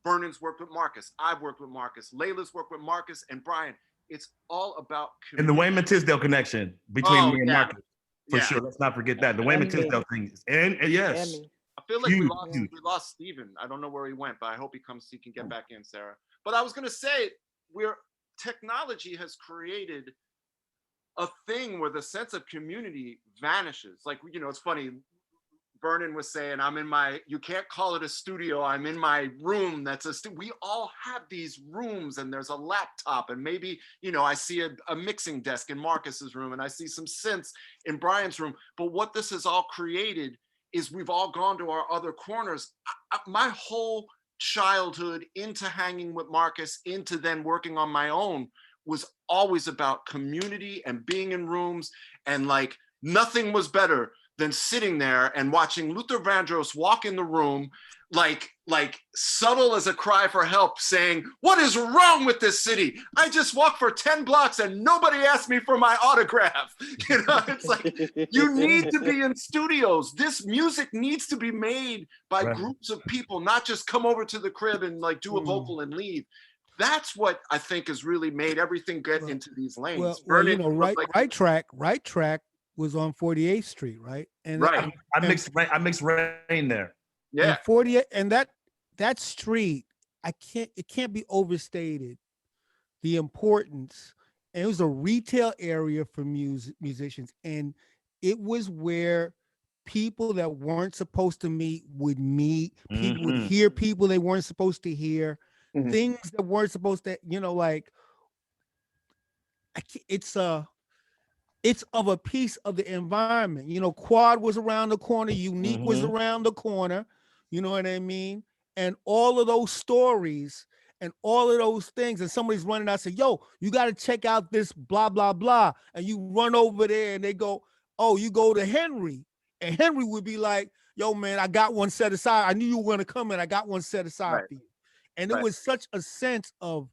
Vernon's worked with Marcus. I've worked with Marcus. Layla's worked with Marcus and Brian. It's all about and the Wayman Tisdale connection between me and Marcus. For sure. Let's not forget that. The Wayman Tisdale thing. And yes. A feel like Huge, we huge. lost Steven. I don't know where he went, but I hope he can get back in, Sarah. But I was gonna say, technology has created a thing where the sense of community vanishes. Like, you know, it's funny. Vernon was saying, you can't call it a studio. I'm in my room. We all have these rooms, and there's a laptop, and maybe, you know, I see a mixing desk in Marcus's room, and I see some synths in Brian's room. But what this has all created is we've all gone to our other corners. My whole childhood into hanging with Marcus, into then working on my own, was always about community and being in rooms, and like nothing was better than sitting there and watching Luther Vandross walk in the room, like subtle as a cry for help, saying, "What is wrong with this city? I just walked for 10 blocks and nobody asked me for my autograph." You know, it's like, you need to be in studios. This music needs to be made by groups of people, not just come over to the crib and like do a vocal and leave. That's what I think has really made everything get into these lanes. Well, you know, right track was on 48th Street, right? And right. I mixed Rain there. Yeah. And 48, and that street, it can't be overstated the importance. And it was a retail area for musicians, and it was where people that weren't supposed to meet would meet. People would hear people they weren't supposed to hear, things that weren't supposed to, you know, like it's of a piece of the environment. You know, Quad was around the corner, Unique was around the corner, you know what I mean? And all of those stories and all of those things, and somebody's running out and say, "Yo, you got to check out this blah, blah, blah." And you run over there and they go, "Oh, you go to Henry." And Henry would be like, "Yo, man, I got one set aside. I knew you were going to come in. I got one set aside for you." And it was such a sense of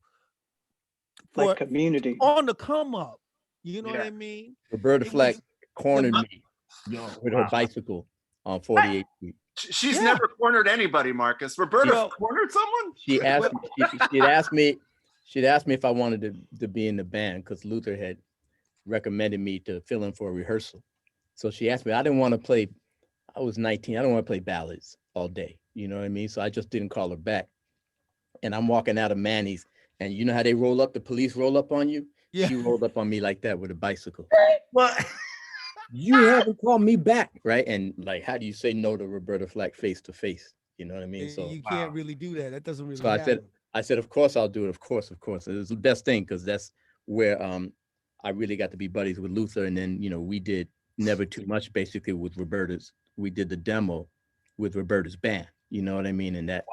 like community on the come up. You know what I mean? Roberta Flack cornered me with her bicycle on 48th Street. She's never cornered anybody, Marcus. Roberta cornered someone? She'd asked me if I wanted to be in the band because Luther had recommended me to fill in for a rehearsal. So she asked me, I didn't want to play, I was 19, I don't want to play ballads all day. You know what I mean? So I just didn't call her back. And I'm walking out of Manny's, and you know how they roll up, the police roll up on you? Yeah. She rolled up on me like that with a bicycle. What? You haven't called me back, right? And like, how do you say no to Roberta Flack face to face? You know what I mean? So you can't really do that. That doesn't really. So I said, of course I'll do it. Of course. It was the best thing because that's where I really got to be buddies with Luther, and then you know we did Never Too Much basically with Roberta's. We did the demo with Roberta's band. You know what I mean? And that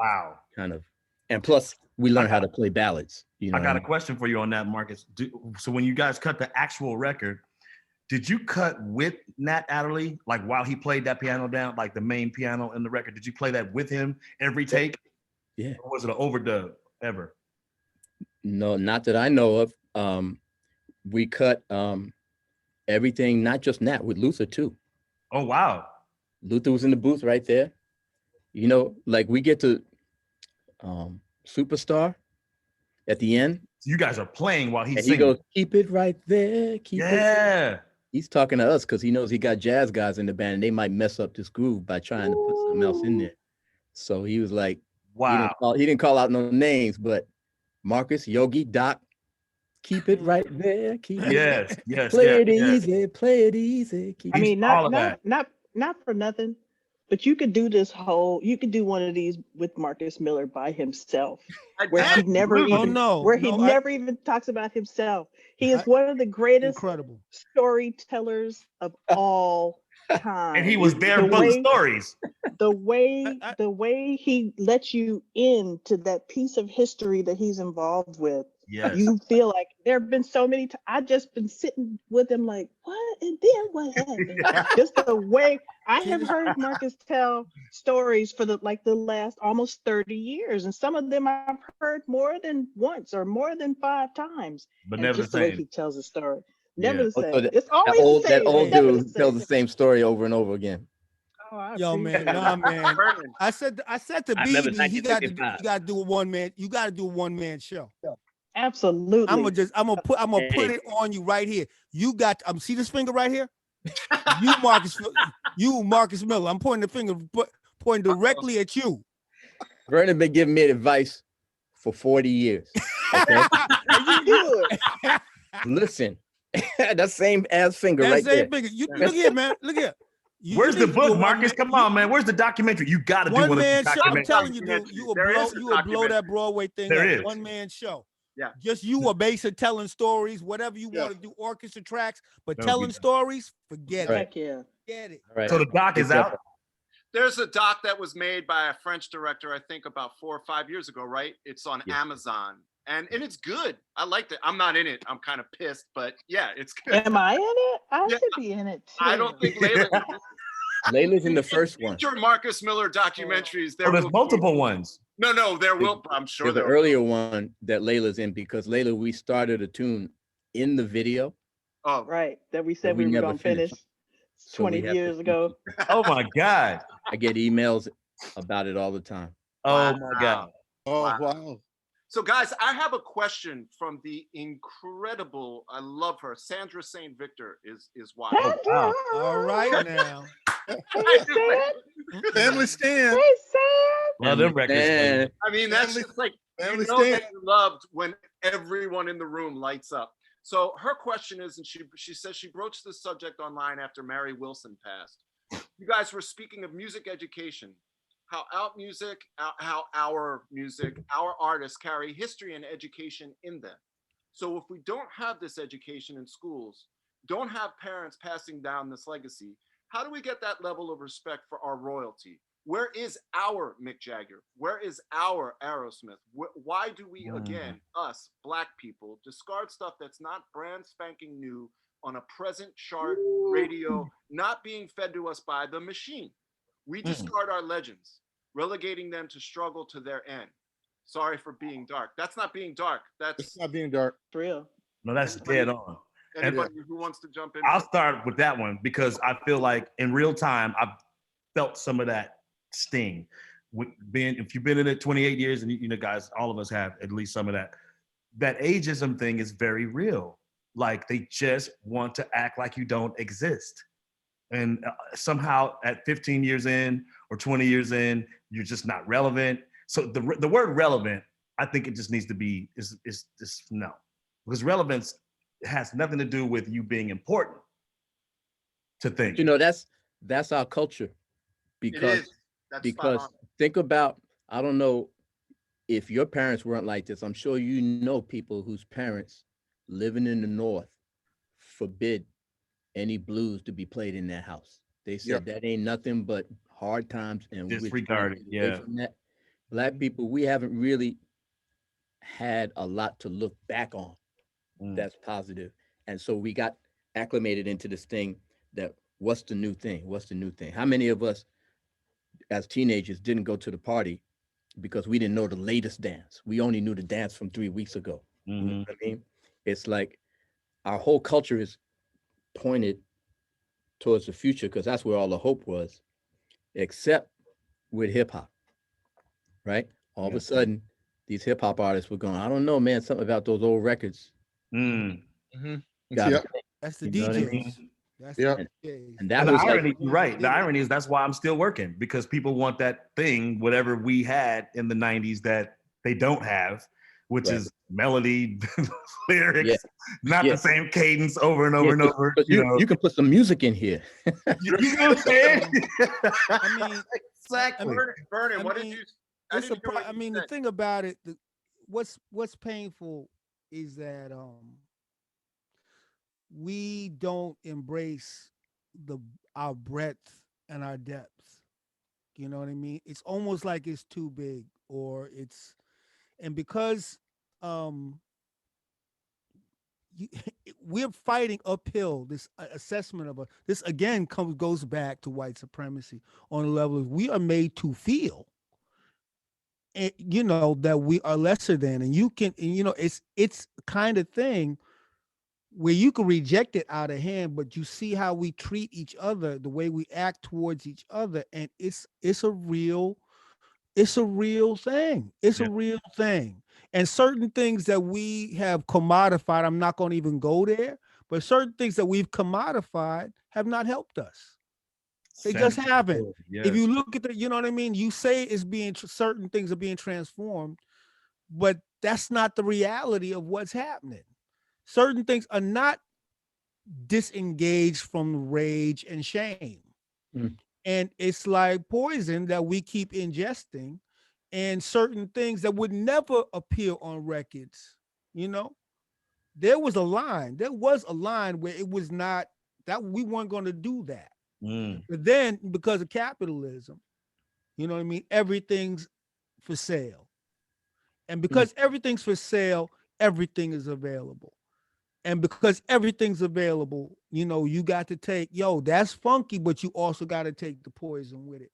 kind of, and plus we learned how to play ballads. You know, I got a question for you on that, Marcus. So when you guys cut the actual record, did you cut with Nat Adderley, like while he played that piano down, like the main piano in the record? Did you play that with him every take? Yeah. Or was it an overdub ever? No, not that I know of. We cut everything, not just Nat, with Luther too. Oh, wow. Luther was in the booth right there. You know, like we get to Superstar at the end. You guys are playing while he's and singing. He goes, "Keep it right there, keep it." Yeah. He's talking to us because he knows he got jazz guys in the band and they might mess up this groove by trying to put something else in there. So he was like, wow. He didn't call out no names, but Marcus, Yogi, Doc, keep it right there. Keep it. Yes. Play it easy. Play it easy. I mean, not for nothing, but you could do one of these with Marcus Miller by himself, where he never even talks about himself. He is one of the greatest storytellers of all time. And he was there for the stories. The way he lets you into that piece of history that he's involved with. Yes. You feel like there have been so many times I just been sitting with him like, what? And then what happened? Just the way I have heard Marcus tell stories for the last almost 30 years. And some of them I've heard more than once or more than 5 times. But and never just the way same. he tells a story. Never the same. So It's always the same. That old dude tells the same story over and over again. Yo, man, man. I said to BB, you got to do a one man. You got to do a 1-man show. Absolutely. I'm gonna put it on you right here. You got see this finger right here? You Marcus Miller. I'm pointing the finger. pointing directly at you. Vernon been giving me advice for 40 years. Okay? Listen, that same ass finger That right there. same finger. You look here, man. Look here. Where's the need to do book, a Marcus? one-man- Come on, man. Where's the documentary? You got to do One one of man the show. I'm documentaries. telling you, dude, you will There blow. is a You will blow documentary. that Broadway thing There up. is. One man show. Yeah. Just you are basically telling stories, whatever you Yeah. want to do, orchestra tracks, but That'll be telling done. stories, forget it. Right. Heck yeah. Forget it. All right. So the doc is out. There's a doc that was made by a French director, I think about 4 or 5 years ago, right? It's on Yeah. Amazon. And it's good. I liked it. I'm not in it. I'm kind of pissed, but yeah, it's good. Am I in it? I Yeah, should be in it too. I don't think Layla. Layla's in the first one. Future Marcus Miller documentaries. Oh, there's will be- multiple ones. No, there will. I'm sure There's an there will. earlier one that Layla's in because Layla, we started a tune in the video. Oh, Right. That we said we we were never gonna finished. finish So we 20 have to years finish ago. Oh my God. I get emails about it all the time. Oh my God. Oh, Wow. wow. So, guys, I have a question from the incredible. I love her. Sandra St. Victor is wild. Wow. All right now. Hey, Sam. Family stand. Hey, Sam. Love them records. And man. I mean, that's Family- just like you family know that stand. you loved when everyone in the room lights up. So her question is, and she says she broached this subject online after Mary Wilson passed. You guys were speaking of music education, how our music, our artists carry history and education in them. So if we don't have this education in schools, don't have parents passing down this legacy, how do we get that level of respect for our royalty? Where is our Mick Jagger? Where is our Aerosmith? Why do we, again, us Black people, discard stuff that's not brand spanking new on a present chart radio, not being fed to us by the machine? We discard our legends, relegating them to struggle to their end. Sorry for being dark. That's not being dark. That's It's not being dark. For real. No, that's dead on. anybody who wants to jump in. I'll start with that one because I feel like in real time, I've felt some of that sting. If you've been in it 28 years, and you know, guys, all of us have at least some of that. That ageism thing is very real. Like they just want to act like you don't exist. And somehow at 15 years in or 20 years in, you're just not relevant. So the word relevant, I think it just needs to be is no, because relevance has nothing to do with you being important to things. you know, that's our culture. It Because is. That's spot because on. think about, I don't know if your parents weren't like this. I'm sure you know people whose parents living in the North forbid any blues to be played in their house. They said that ain't nothing but hard times and we're trying to Disregarded, get away yeah. from that. Black people, we haven't really had a lot to look back on that's positive. And so we got acclimated into this thing that what's the new thing? What's the new thing? How many of us as teenagers didn't go to the party because we didn't know the latest dance? We only knew the dance from 3 weeks ago. You know what I mean? It's like our whole culture is pointed towards the future because that's where all the hope was, except with hip hop, right? All of a sudden, these hip hop artists were going, I don't know, man, something about those old records. Got Yep. That's the You know what I DJs. mean? That's Yeah. the DJs. And that And the was irony, like, you're right. The irony is that's why I'm still working, because people want that thing, whatever we had in the 90s that they don't have, which Right. is melody, lyrics, Yeah. not Yeah. the same cadence over and over yeah, and over. 'cause you can put some music in here. You know what I'm saying? I mean, Exactly. Vernon, I what mean, did you? I it's didn't hear what I you mean, the said. thing about it, what's painful is that we don't embrace our breadth and our depth. You know what I mean? It's almost like it's too big, and because we're fighting uphill this assessment of this again goes back to white supremacy on a level of we are made to feel that we are lesser than, and it's kind of thing where you can reject it out of hand, but you see how we treat each other, the way we act towards each other, and it's a real thing. It's a real thing. And certain things that we have commodified, I'm not going to even go there, but certain things that we've commodified have not helped us. They just haven't. Yes. If you look at the, you know what I mean? You say it's being, certain things are being transformed, but that's not the reality of what's happening. Certain things are not disengaged from rage and shame. Mm. And it's like poison that we keep ingesting, and certain things that would never appear on records. You know, there was a line where it was not that we weren't going to do that. Mm. But then because of capitalism, you know what I mean? Everything's for sale. And because everything's for sale, everything is available. And because everything's available, you know, you got to take, that's funky, but you also got to take the poison with it.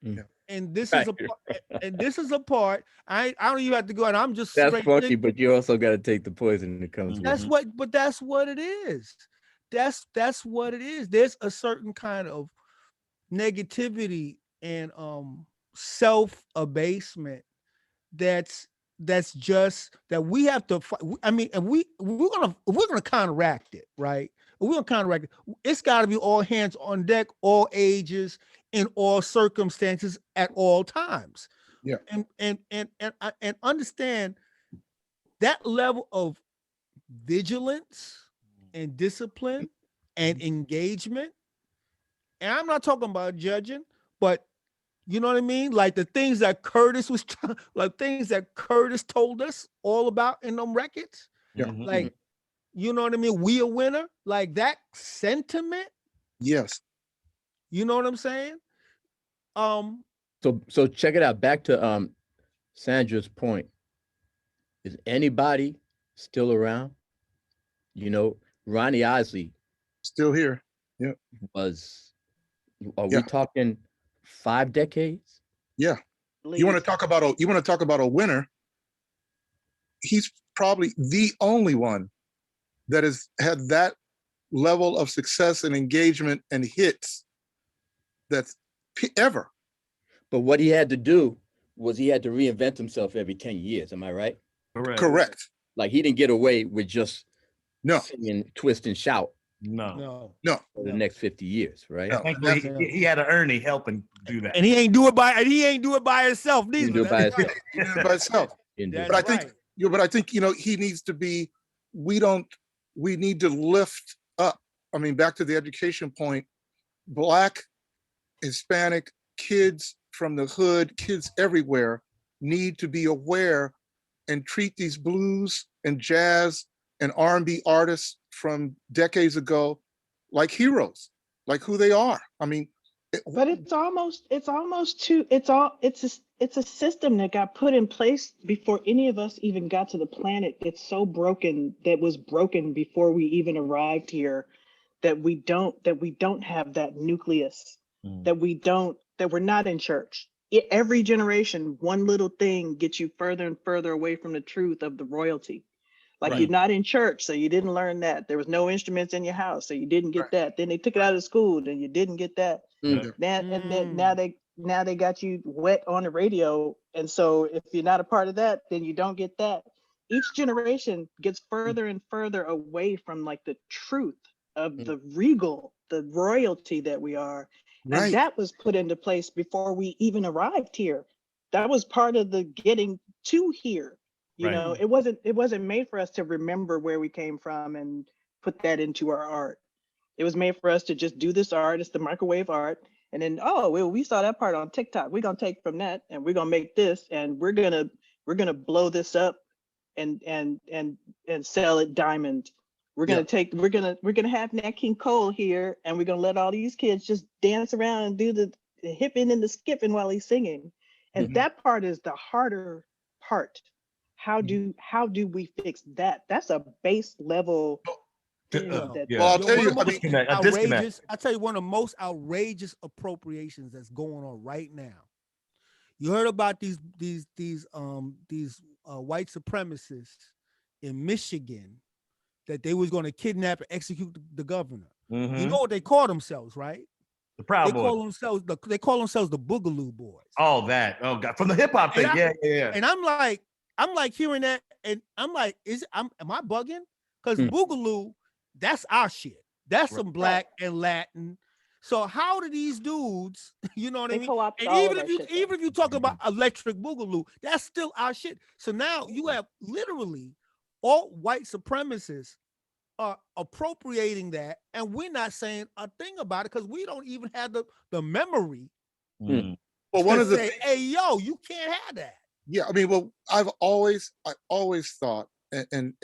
Mm. And this Right. is a part. I don't even have to go, and I'm just That's straight funky, but you also got to take the poison that comes that's with it. what, that's what it is. That's what it is. There's a certain kind of negativity and self-abasement that's just that we have to fight. I mean, and we're gonna counteract it, right? We're gonna counteract it. It's got to be all hands on deck, all ages, in all circumstances, at all times. Yeah. And understand that level of vigilance and discipline and engagement. And I'm not talking about judging, but you know what I mean? Like the things that Curtis told us all about in them records. Yeah. Mhm. Like, you know what I mean? We a winner. Like that sentiment. Yes. You know what I'm saying? So check it out. Back to Sandra's point. Is anybody still around? You know, Ronnie Isley Still here. was. Are Yeah. we talking 5 decades? Yeah. You want to talk about a winner? He's probably the only one that has had that level of success and engagement and hits that's ever. But what he had to do was he had to reinvent himself every 10 years. Am I right? Correct. Like he didn't get away with just No. singing, twist, and shout No. for the next 50 years, right? No. Thankfully, he had an Ernie helping do that. And he ain't do it by himself He neither. didn't do it by That's himself. right. He did it by himself. He didn't do it That's by But I think, but I think, he needs to be, we need to lift up. I mean, back to the education point, Black, Hispanic kids from the hood, kids everywhere need to be aware and treat these blues and jazz and R&B artists from decades ago like heroes, like who they are. I mean, But it's a system that got put in place before any of us even got to the planet. It's so broken, that was broken before we even arrived here, that we don't have that nucleus, that we're not in church. Every generation, one little thing gets you further and further away from the truth of the royalty. Like Right. you're not in church, so you didn't learn that. There was no instruments in your house, so you didn't get Right. that. Then they took it out of school, then you didn't get that. Mm. Now they got you wet on the radio, and so if you're not a part of that, then you don't get that. Each generation gets further and further away from like the truth of the royalty that we are. Right. And that was put into place before we even arrived here. That was part of the getting to here. You Right. know, it wasn't made for us to remember where we came from and put that into our art. It was made for us to just do this art. It's the microwave art. And then, we saw that part on TikTok. We're gonna take from that and we're gonna make this, and we're gonna blow this up and sell it diamond. We're gonna have Nat King Cole here, and we're gonna let all these kids just dance around and do the hipping and the skipping while he's singing. And that part is the harder part. How do we fix that? That's a base level. Well, I'll tell you, A disconnect. I'll tell you one of the most outrageous appropriations that's going on right now. You heard about these white supremacists in Michigan that they was going to kidnap and execute the governor. Mhm. You know what they call themselves, right? The Proud They Boys. call themselves the Boogaloo Boys. Oh, that. Oh, God. From the hip hop thing. Yeah. And I'm like hearing that, and I'm like, am I bugging? Because Boogaloo, that's our shit. That's some Black and Latin. So how do these dudes, you know what I They mean? co-opt And all even of if our you shit, even though. if you talk about electric boogaloo, that's still our shit. So now you have literally all white supremacists are appropriating that, and we're not saying a thing about it because we don't even have the memory Mhm. Well, to one of the say, hey, yo, you can't have that. Yeah, I mean, well, I always thought, and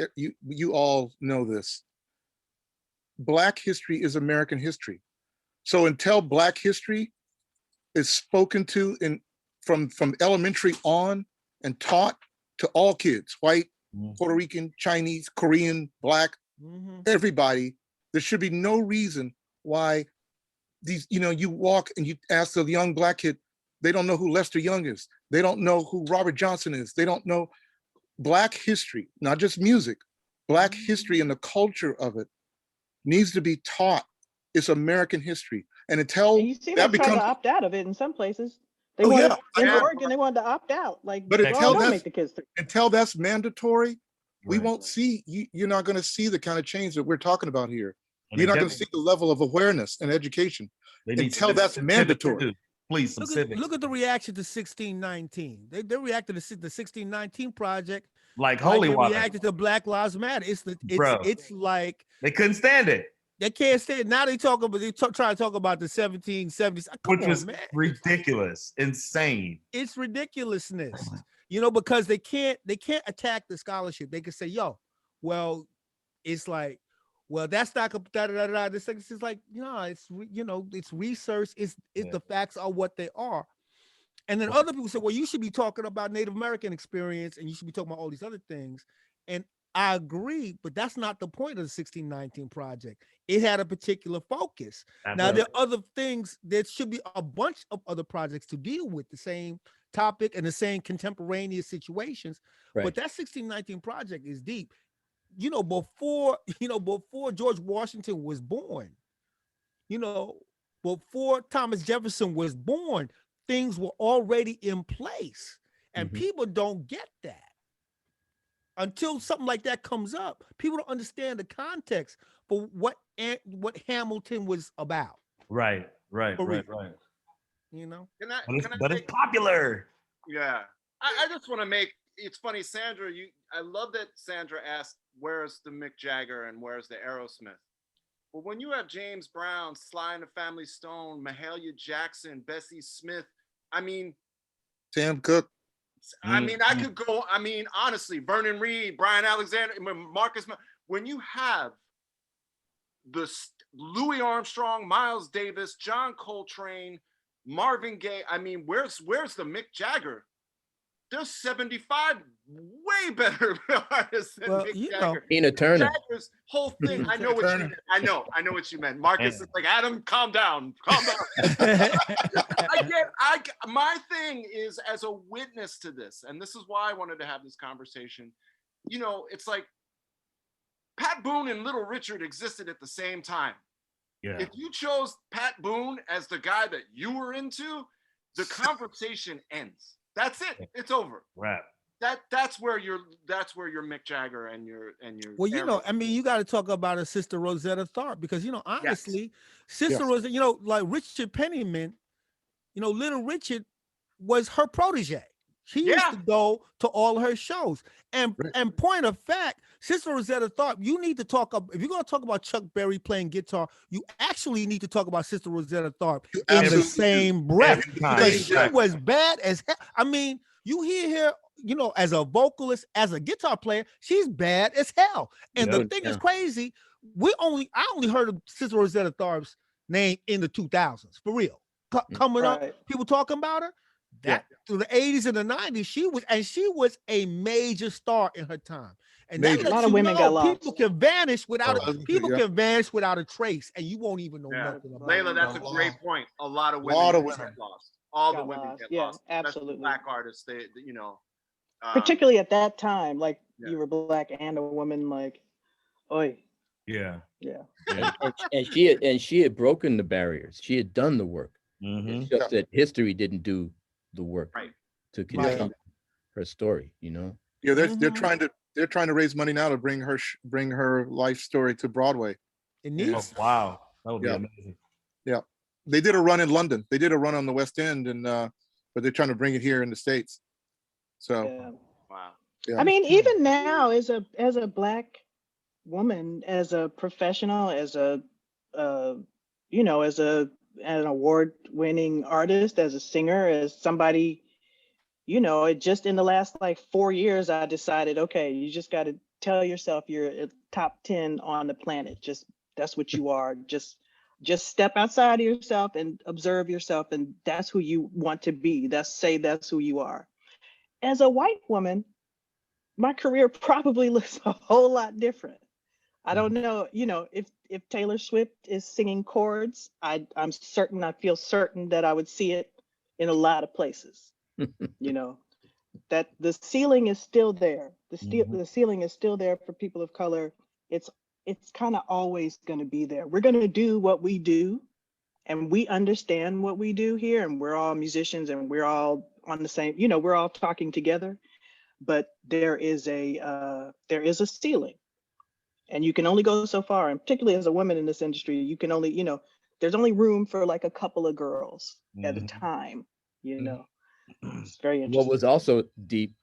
you all know this. Black history is American history. So until Black history is spoken to in from elementary on and taught to all kids, white, Mhm. Puerto Rican, Chinese, Korean, Black, everybody, there should be no reason why these, you walk and you ask the young Black kid, they don't know who Lester Young is. They don't know who Robert Johnson is. They don't know Black history, not just music. Black history and the culture of it needs to be taught. It's American history. And until And you see, they that tried becomes, to opt out of it in some places. They oh wanted yeah, in Yeah. Oregon, they wanted to opt out. Like, but y'all until don't that's make the kids. until that's mandatory, we Right. won't see, you're not going to see the kind of change that we're talking about here. And You're they not going to see definitely- the level of awareness and education they need until some that's civics mandatory. too. Please, some Look civics. at the reaction to 1619. They reacted to the 1619 project Like like holy they water, reacted to Black Lives Matter. Bro. It's like they couldn't stand it, they can't say it. Now they talk about try to talk about the 1770s. Come which on, was man. ridiculous, insane. It's ridiculousness, because they can't attack the scholarship. They can say, yo, well, it's like, well, that's not da, da, da, da. This is like, it's research. It's Yeah. the facts are what they are. And then other people say, well, you should be talking about Native American experience and you should be talking about all these other things. And I agree, but that's not the point of the 1619 project. It had a particular focus. Now, there are other things. There should be a bunch of other projects to deal with the same topic and the same contemporaneous situations. Right. But that 1619 project is deep. Before George Washington was born, before Thomas Jefferson was born, things were already in place. And people don't get that. Until something like that comes up, people don't understand the context for what Hamilton was about. Right. For real. Right. Can I But say- it's popular. Yeah. I just want to make, it's funny, Sandra, I love that Sandra asked, where's the Mick Jagger and where's the Aerosmith? Well, when you have James Brown, Sly and the Family Stone, Mahalia Jackson, Bessie Smith, I mean, Sam Cooke. I could go, honestly, Vernon Reed, Brian Alexander, Marcus, when you have the Louis Armstrong, Miles Davis, John Coltrane, Marvin Gaye, where's the Mick Jagger? There's 75 way better artists than Mick Jagger. Tina Turner. Jagger's whole thing. I know what you meant. I know what you meant. Marcus is like, Adam, calm down. My thing is, as a witness to this, and this is why I wanted to have this conversation. It's like Pat Boone and Little Richard existed at the same time. Yeah. If you chose Pat Boone as the guy that you were into, the conversation ends. That's it. It's over. Right. That's where you're Mick Jagger and your well, you got to talk about a Sister Rosetta Tharpe because honestly, Sister Rosetta, like Richard Penniman, Little Richard was her protege. She used to go to all her shows. And point of fact, Sister Rosetta Tharpe, you need to talk if you're going to talk about Chuck Berry playing guitar, you actually need to talk about Sister Rosetta Tharpe in the same breath. Because she was bad as hell. You hear her, as a vocalist, as a guitar player, she's bad as hell. And the thing is crazy, I only heard of Sister Rosetta Tharpe's name in the 2000s, for real. Coming up, people talking about her. Through the 80s and the 90s, she was a major star in her time. And a lot of women got lost. People can vanish without a trace, and you won't even know nothing about Layla, it. that's a great point. A lot of women get lost. All the women get lost. Absolutely. Black artists, they particularly at that time, like you were Black and a woman, like, oi. Yeah. And she had broken the barriers. She had done the work. It's just that history didn't do the work to continue her story. Yeah, they're trying to raise money now to bring her life story to Broadway. It needs. Oh, wow, that would be amazing. Yeah. They did a run in London. They did a run on the West End, and but they're trying to bring it here in the States. So Yeah. Wow. yeah. I mean, even now, as a Black woman, as a professional, as a as an award-winning artist, as a singer, as somebody, it just in the last like 4 years, I decided, okay, you just got to tell yourself you're a top 10 on the planet. Just that's what you are. Just step outside of yourself and observe yourself, and that's who you want to be. That's who you are. As a white woman, my career probably looks a whole lot different. I don't know, if Taylor Swift is singing chords, I'm certain, I feel certain that I would see it in a lot of places. That the ceiling is still there. The ceiling is still there for people of color. It's kind of always going to be there. We're going to do what we do, and we understand what we do here, and we're all musicians, and we're all on the same, we're all talking together. But there is a ceiling, and you can only go so far. And particularly as a woman in this industry, you can only, there's only room for like a couple of girls at a time. It's very What interesting. was also deep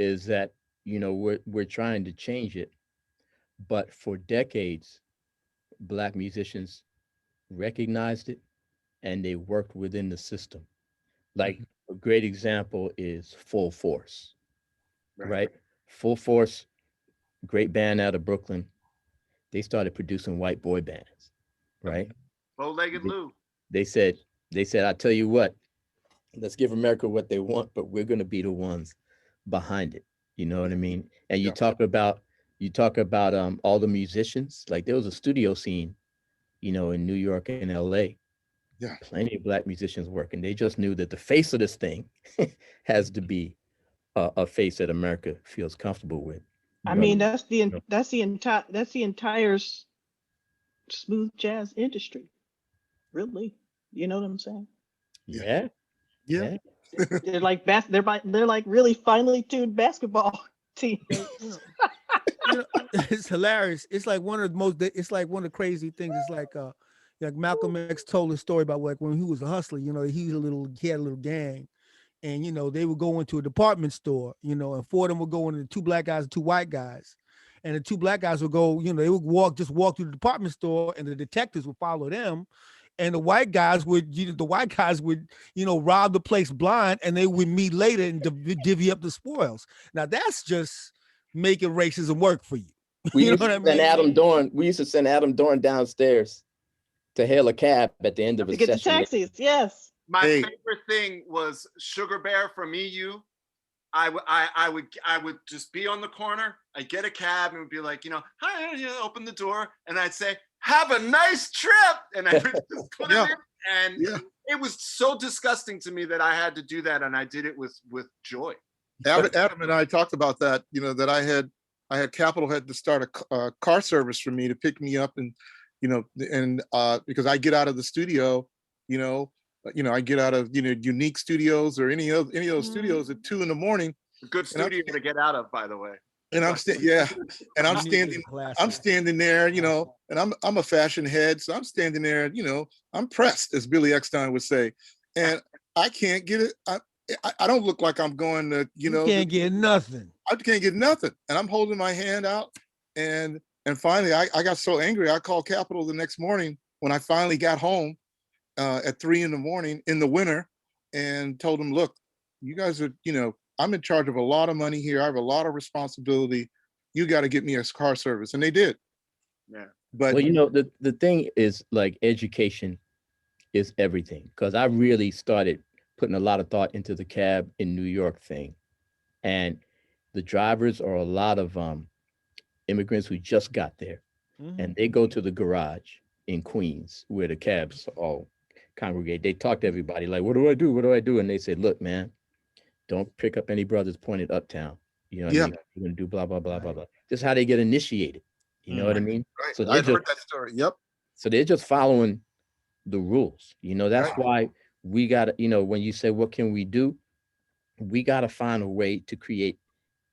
is that, we're trying to change it, but for decades, Black musicians recognized it and they worked within the system. Like a great example is Full Force, right? Full Force, great band out of Brooklyn. They started producing white boy bands, right? Bow-legged Lou. They said, I tell you what, let's give America what they want, but we're going to be the ones behind it. You know what I mean? And you talk about all the musicians. Like there was a studio scene, in New York and LA. Yeah. Plenty of Black musicians working. They just knew that the face of this thing has to be a face that America feels comfortable with. I mean, that's the entire smooth jazz industry, really. You know what I'm saying? Yeah. Yeah. They're like they're like really finely tuned basketball teammates. It's hilarious. It's like one of the crazy things. It's like Malcolm X told a story about like when he was a hustler, he had a little gang, and they would go into a department store, and four of them would go into 2 black guys and 2 white guys. And the 2 black guys would go, they would walk through the department store, and the detectives would follow them. And the white guys would rob the place blind, and they would meet later and divvy up the spoils. Now that's just making racism work for you. We You used know to what I send mean? Adam Dorn. We used to send Adam Dorn downstairs to hail a cab at the end of To a get the session. taxis, yes. My Hey. favorite thing was Sugar Bear from EU. I would just be on the corner. I'd get a cab and would be like, hi, open the door, and I'd say, "Have a nice trip," and I would just put it in. And it was so disgusting to me that I had to do that, and I did it with joy. Adam and I talked about that. That I had Capital had to start a car service for me to pick me up, and because I get out of the studio, I get out of Unique Studios or any of those studios at 2 a.m. A good studio to get out of, by the way. And I'm standing there, and I'm a fashion head, so I'm standing there, I'm pressed, as Billy Eckstein would say, and I can't get it. I don't look like I'm going to, You can't get nothing. I can't get nothing, and I'm holding my hand out, and finally I got so angry I called Capitol the next morning when I finally got home at 3 a.m. in the winter, and told them, look, you guys are, I'm in charge of a lot of money here. I have a lot of responsibility. You got to get me a car service. And they did. Yeah. But Well, the thing is, like, education is everything, because I really started putting a lot of thought into the cab in New York thing. And the drivers are a lot of immigrants who just got there. And they go to the garage in Queens where the cabs all congregate. They talk to everybody like, what do I do? What do I do? And they say, look, man, don't pick up any brothers pointed uptown. You know what I mean? You're going to do blah, blah, blah, blah, blah. This is how they get initiated. You know what I mean? Right. So I heard that story. Yep. So they're just following the rules. That's why we got to, when you say, what can we do? We got to find a way to create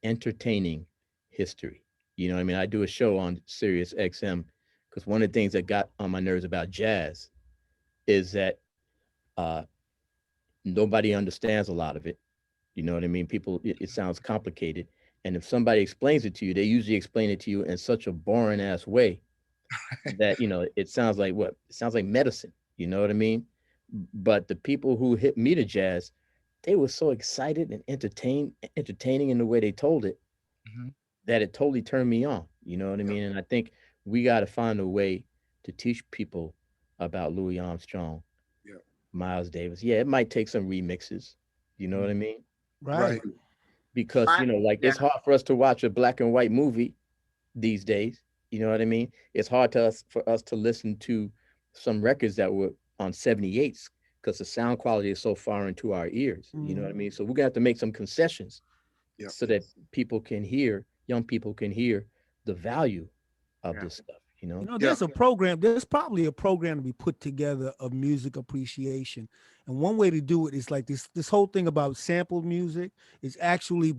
entertaining history. You know what I mean? I do a show on Sirius XM because one of the things that got on my nerves about jazz is that nobody understands a lot of it. You know what I mean? People, it sounds complicated. And if somebody explains it to you, they usually explain it to you in such a boring ass way that, you know, it sounds like what? It sounds like medicine. You know what I mean? But the people who hit me to jazz, they were so excited and entertaining in the way they told it Mhm. that it totally turned me on. You know what I Yeah. mean? And I think we got to find a way to teach people about Louis Armstrong, Yeah. Miles Davis. Yeah, it might take some remixes. You know what I mean? Right. Because, you know, like Yeah. it's hard for us to watch a black and white movie these days. You know what I mean? It's hard for us to listen to some records that were on 78s because the sound quality is so far into our ears. You know what I mean? So we're gonna have to make some concessions Yeah. so that people can hear, young people can hear the value of Yeah. this stuff. You know? You know, there's a program, there's probably a program to be put together of music appreciation. And one way to do it is like this whole thing about sampled music is actually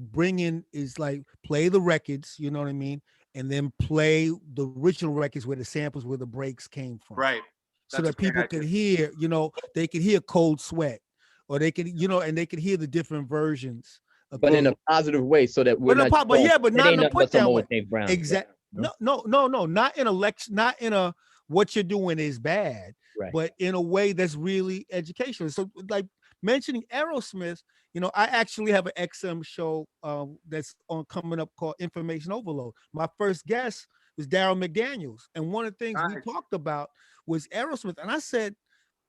like play the records, you know what I mean? And then play the original records where the samples, where the breaks came from. Right. So That's a that great people idea. could hear, you know, they could hear Cold Sweat, or they could, you know, and they could hear the different versions. But in a positive way, so that we're not. But yeah, but it not ain't in a nothing but put some down old way. James Brown. Exactly. No? No, not in a lecture, not in a what you're doing is bad, Right. but in a way that's really educational. So, like mentioning Aerosmith, you know, I actually have an XM show that's on coming up called Information Overload. My first guest was Daryl McDaniels, and one of the things we Nice. talked about was Aerosmith, and I said,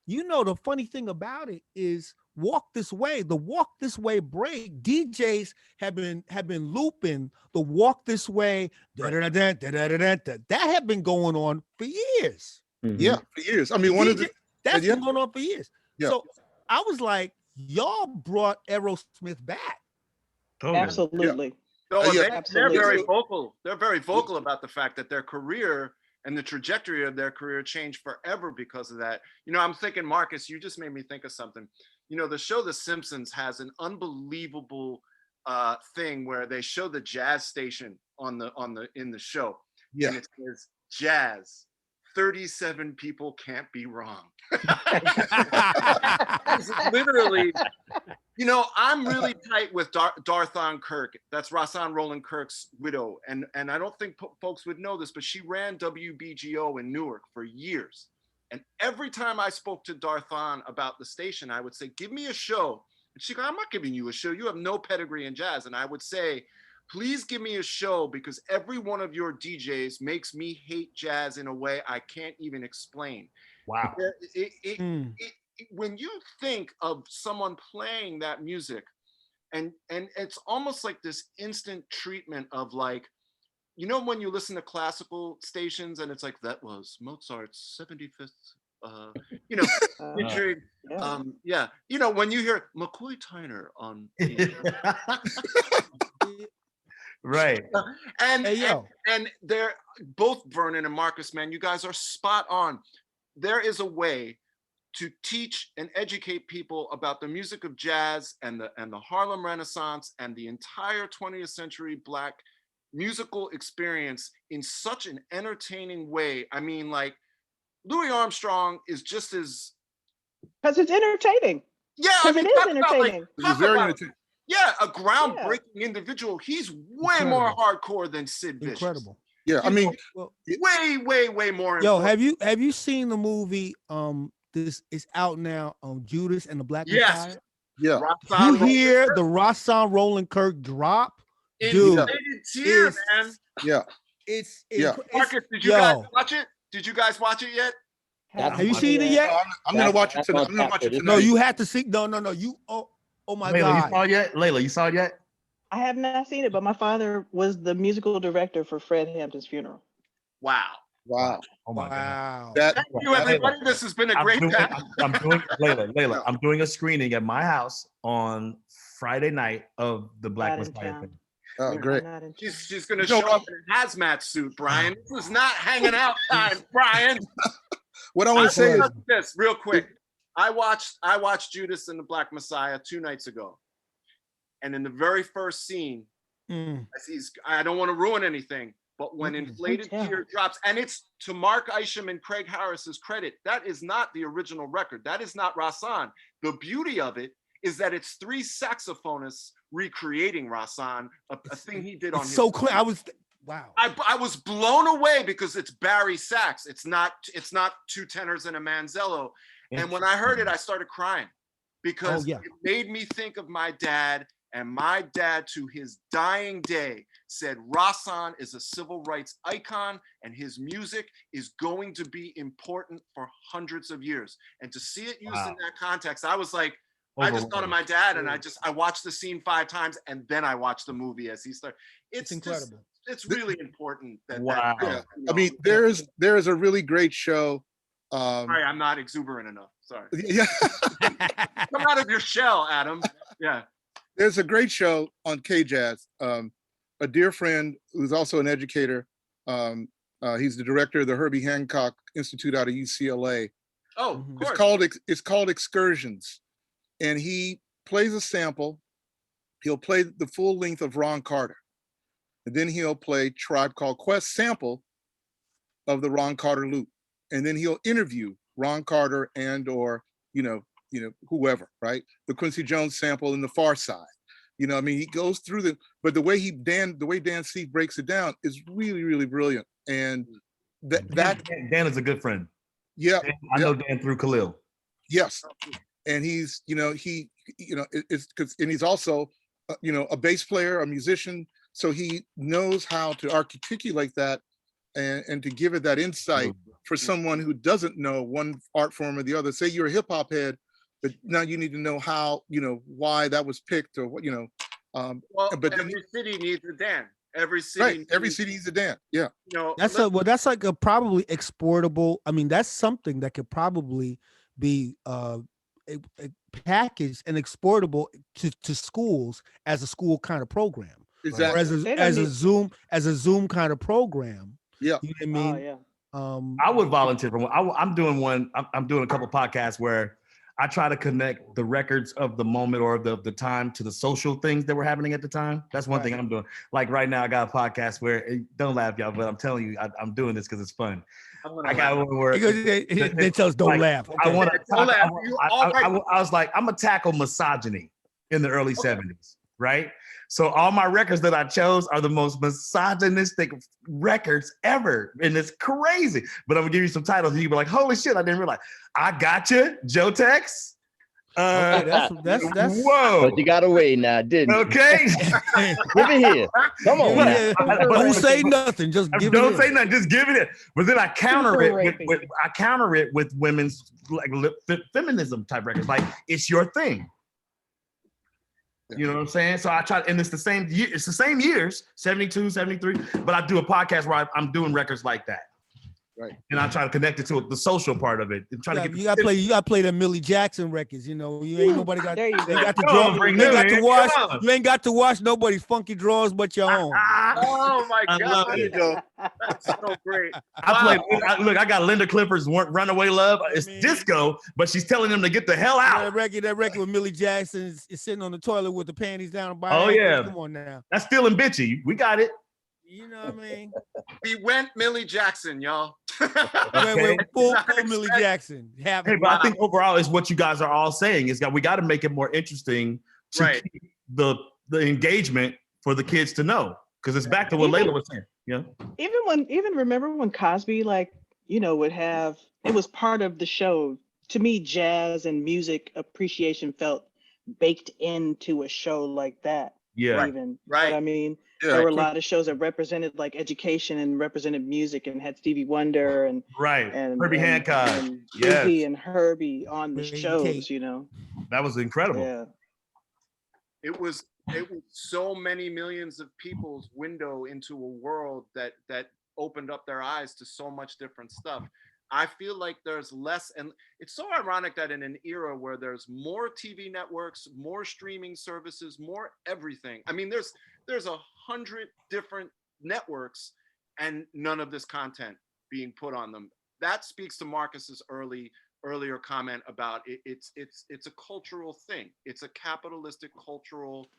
you know, the funny thing about it is Walk This Way, the Walk This Way break, DJs have been looping the Walk This Way, that had been going on for years. Mhm. Yeah, for years. I mean, one of the That's yeah. been going on for years. Yeah. So I was like, y'all brought Aerosmith back. Totally. Absolutely. No, Yeah. they're Absolutely. very vocal. They're very vocal about the fact that their career and the trajectory of their career changed forever because of that. You know, I'm thinking, Marcus, you just made me think of something. You know, the show The Simpsons has an unbelievable thing where they show the jazz station in the show, Yeah. and it says jazz. 37 people can't be wrong. It's literally, you know, I'm really tight with Darthon Kirk. That's Rahsaan Roland Kirk's widow. And I don't think folks would know this, but she ran WBGO in Newark for years. And every time I spoke to Darthon about the station, I would say, give me a show. And she'd go, I'm not giving you a show. You have no pedigree in jazz. And I would say, please give me a show because every one of your DJs makes me hate jazz in a way I can't even explain. Wow. When you think of someone playing that music, and it's almost like this instant treatment of like, you know, when you listen to classical stations and it's like, that was Mozart's 75th, you know, featuring, yeah, you know, when you hear McCoy Tyner on, right. And they're both, Vernon and Marcus, man, you guys are spot on. There is a way to teach and educate people about the music of jazz and the Harlem Renaissance and the entire 20th century Black musical experience in such an entertaining way. I mean, like, Louis Armstrong is just as, because it's entertaining. yeah, I mean, It is entertaining. It's very entertaining. yeah, a groundbreaking individual. He's way more hardcore than Sid Vicious. Incredible. Yeah, I mean, way more. Yo, have you seen the movie? This is out now on Judas and the Black Messiah. Yeah. You hear the Rahsaan Roland Kirk drop, dude? Tear, man. Yeah. It's Marcus, did you guys watch it? Did you guys watch it yet? Have you seen it yet? I'm gonna watch it tonight. I'm gonna watch it tonight. No, you have to see. No. You. Oh my Layla, God. you saw it yet? Layla, you saw it yet? I have not seen it, but my father was the musical director for Fred Hampton's funeral. Wow. Oh my God. Thank you, everybody. This has been a great time. I'm doing Layla. I'm doing a screening at my house on Friday night of the Black Messiah thing. Oh, great. She's going to show up in a hazmat suit, Brian. This is not hanging out time, Brian. What I want to say is this real quick. I watched Judas and the Black Messiah 2 nights ago. And in the very first scene, I don't want to ruin anything, But when Mm-mm. Inflated Hotel. Tear drops, and it's to Mark Isham and Craig Harris's credit, that is not the original record. That is not Rasan. The beauty of it is that it's 3 saxophonists recreating Rasan, a thing he did on It's his so clear. Wow. I was blown away because it's Barry sax. It's not 2 tenors and a manzello. And when I heard it, I started crying because Oh, yeah. it made me think of my dad. And my dad, to his dying day, said Rasan is a civil rights icon and his music is going to be important for hundreds of years. And to see it used in that context, I was like, I just thought of my dad, and I watched the scene 5 times, and then I watched the movie as he started. It's incredible. It's really important that. Wow. That, I mean, there is a really great show. Sorry, I'm not exuberant enough. Sorry. Yeah, Come out of your shell, Adam. Yeah. there's a great show on KJazz. A dear friend who's also an educator. He's the director of the Herbie Hancock Institute out of UCLA. Oh, Mhm. of course. It's called Excursions, and he plays a sample. He'll play the full length of Ron Carter, and then he'll play Tribe Called Quest sample of the Ron Carter loop, and then he'll interview Ron Carter or whoever, right? The Quincy Jones sample in the Far Side. I mean, he goes through but the way Dan Seif breaks it down is really, really brilliant. And Dan is a good friend. yeah, I know Dan through Khalil. yes, and he's and he's also a bass player, a musician, so he knows how to articulate that and to give it that insight for someone who doesn't know one art form or the other. Say you're a hip hop head, but now you need to know how, why that was picked or what, Well, but every city needs a Dan. Every city. right, every city needs a Dan. Yeah. That's like a probably exportable. I mean, that's something that could probably be a packaged and exportable to schools as a school kind of program. Exactly. Or as a Zoom kind of program. Yeah. You know what I mean? Oh, yeah. I would volunteer for one. I'm doing one. I'm doing a couple podcasts where I try to connect the records of the moment or the time to the social things that were happening at the time. That's one thing I'm doing. Like right now, I got a podcast where, don't laugh, y'all, but I'm telling you, I'm doing this because it's fun. I got one where they tell us don't like, laugh. I want Okay. to talk. I was like, I'm gonna tackle misogyny in the early 70s, right? So all my records that I chose are the most misogynistic records ever, and it's crazy. But I'm gonna give you some titles, and you be like, "Holy shit! I didn't realize." I Gotcha, Joe Tex. Okay, that's Whoa. But you got away now, didn't you? Okay. Give it here. Come on. Yeah. now. Don't say nothing. Just give Don't it. say nothing. Just give it. But then I counter it Raping. with women's like feminism type records. Like it's your thing. You know what I'm saying? So I try, and it's the same year. It's the same years, 72, 73. But I do a podcast where I'm doing records like that. Right. And I try to connect it to the social part of it. And try to get You gotta play the Millie Jackson records. You ain't nobody got. There you go. You got to Come on, draw. bring You ain't them got to in. watch. Come on. You ain't got to watch nobody's funky draws but your own. Oh my I God. love There you go. That's so great. Look, I got Linda Clifford's Runaway Love. It's disco, but she's telling them to get the hell out. That record with Millie Jackson is sitting on the toilet with the panties down by. Oh, yeah. Come on now. That's still in bitchy. We got it. You know what I mean? We went Millie Jackson, y'all. We're full Millie Jackson. Hey, but I think overall is what you guys are all saying is that we got to make it more interesting to Right. keep the engagement for the kids to know, because it's back to what Leila was saying. Yeah. Even remember when Cosby would have, it was part of the show. To me, jazz and music appreciation felt baked into a show like that. Yeah. Even Right. I mean, Yeah, there were a lot of shows that represented like education and represented music and had Stevie Wonder and Right. and Herbie Hancock. and Yes. Biggie and Herbie on the Baby shows. Kate. That was incredible. Yeah. It was so many millions of people's window into a world that opened up their eyes to so much different stuff. I feel like there's less, and it's so ironic that in an era where there's more TV networks, more streaming services, more everything. I mean, there's 100 different networks and none of this content being put on them. That speaks to Marcus's earlier comment about it's a cultural thing. It's a capitalistic cultural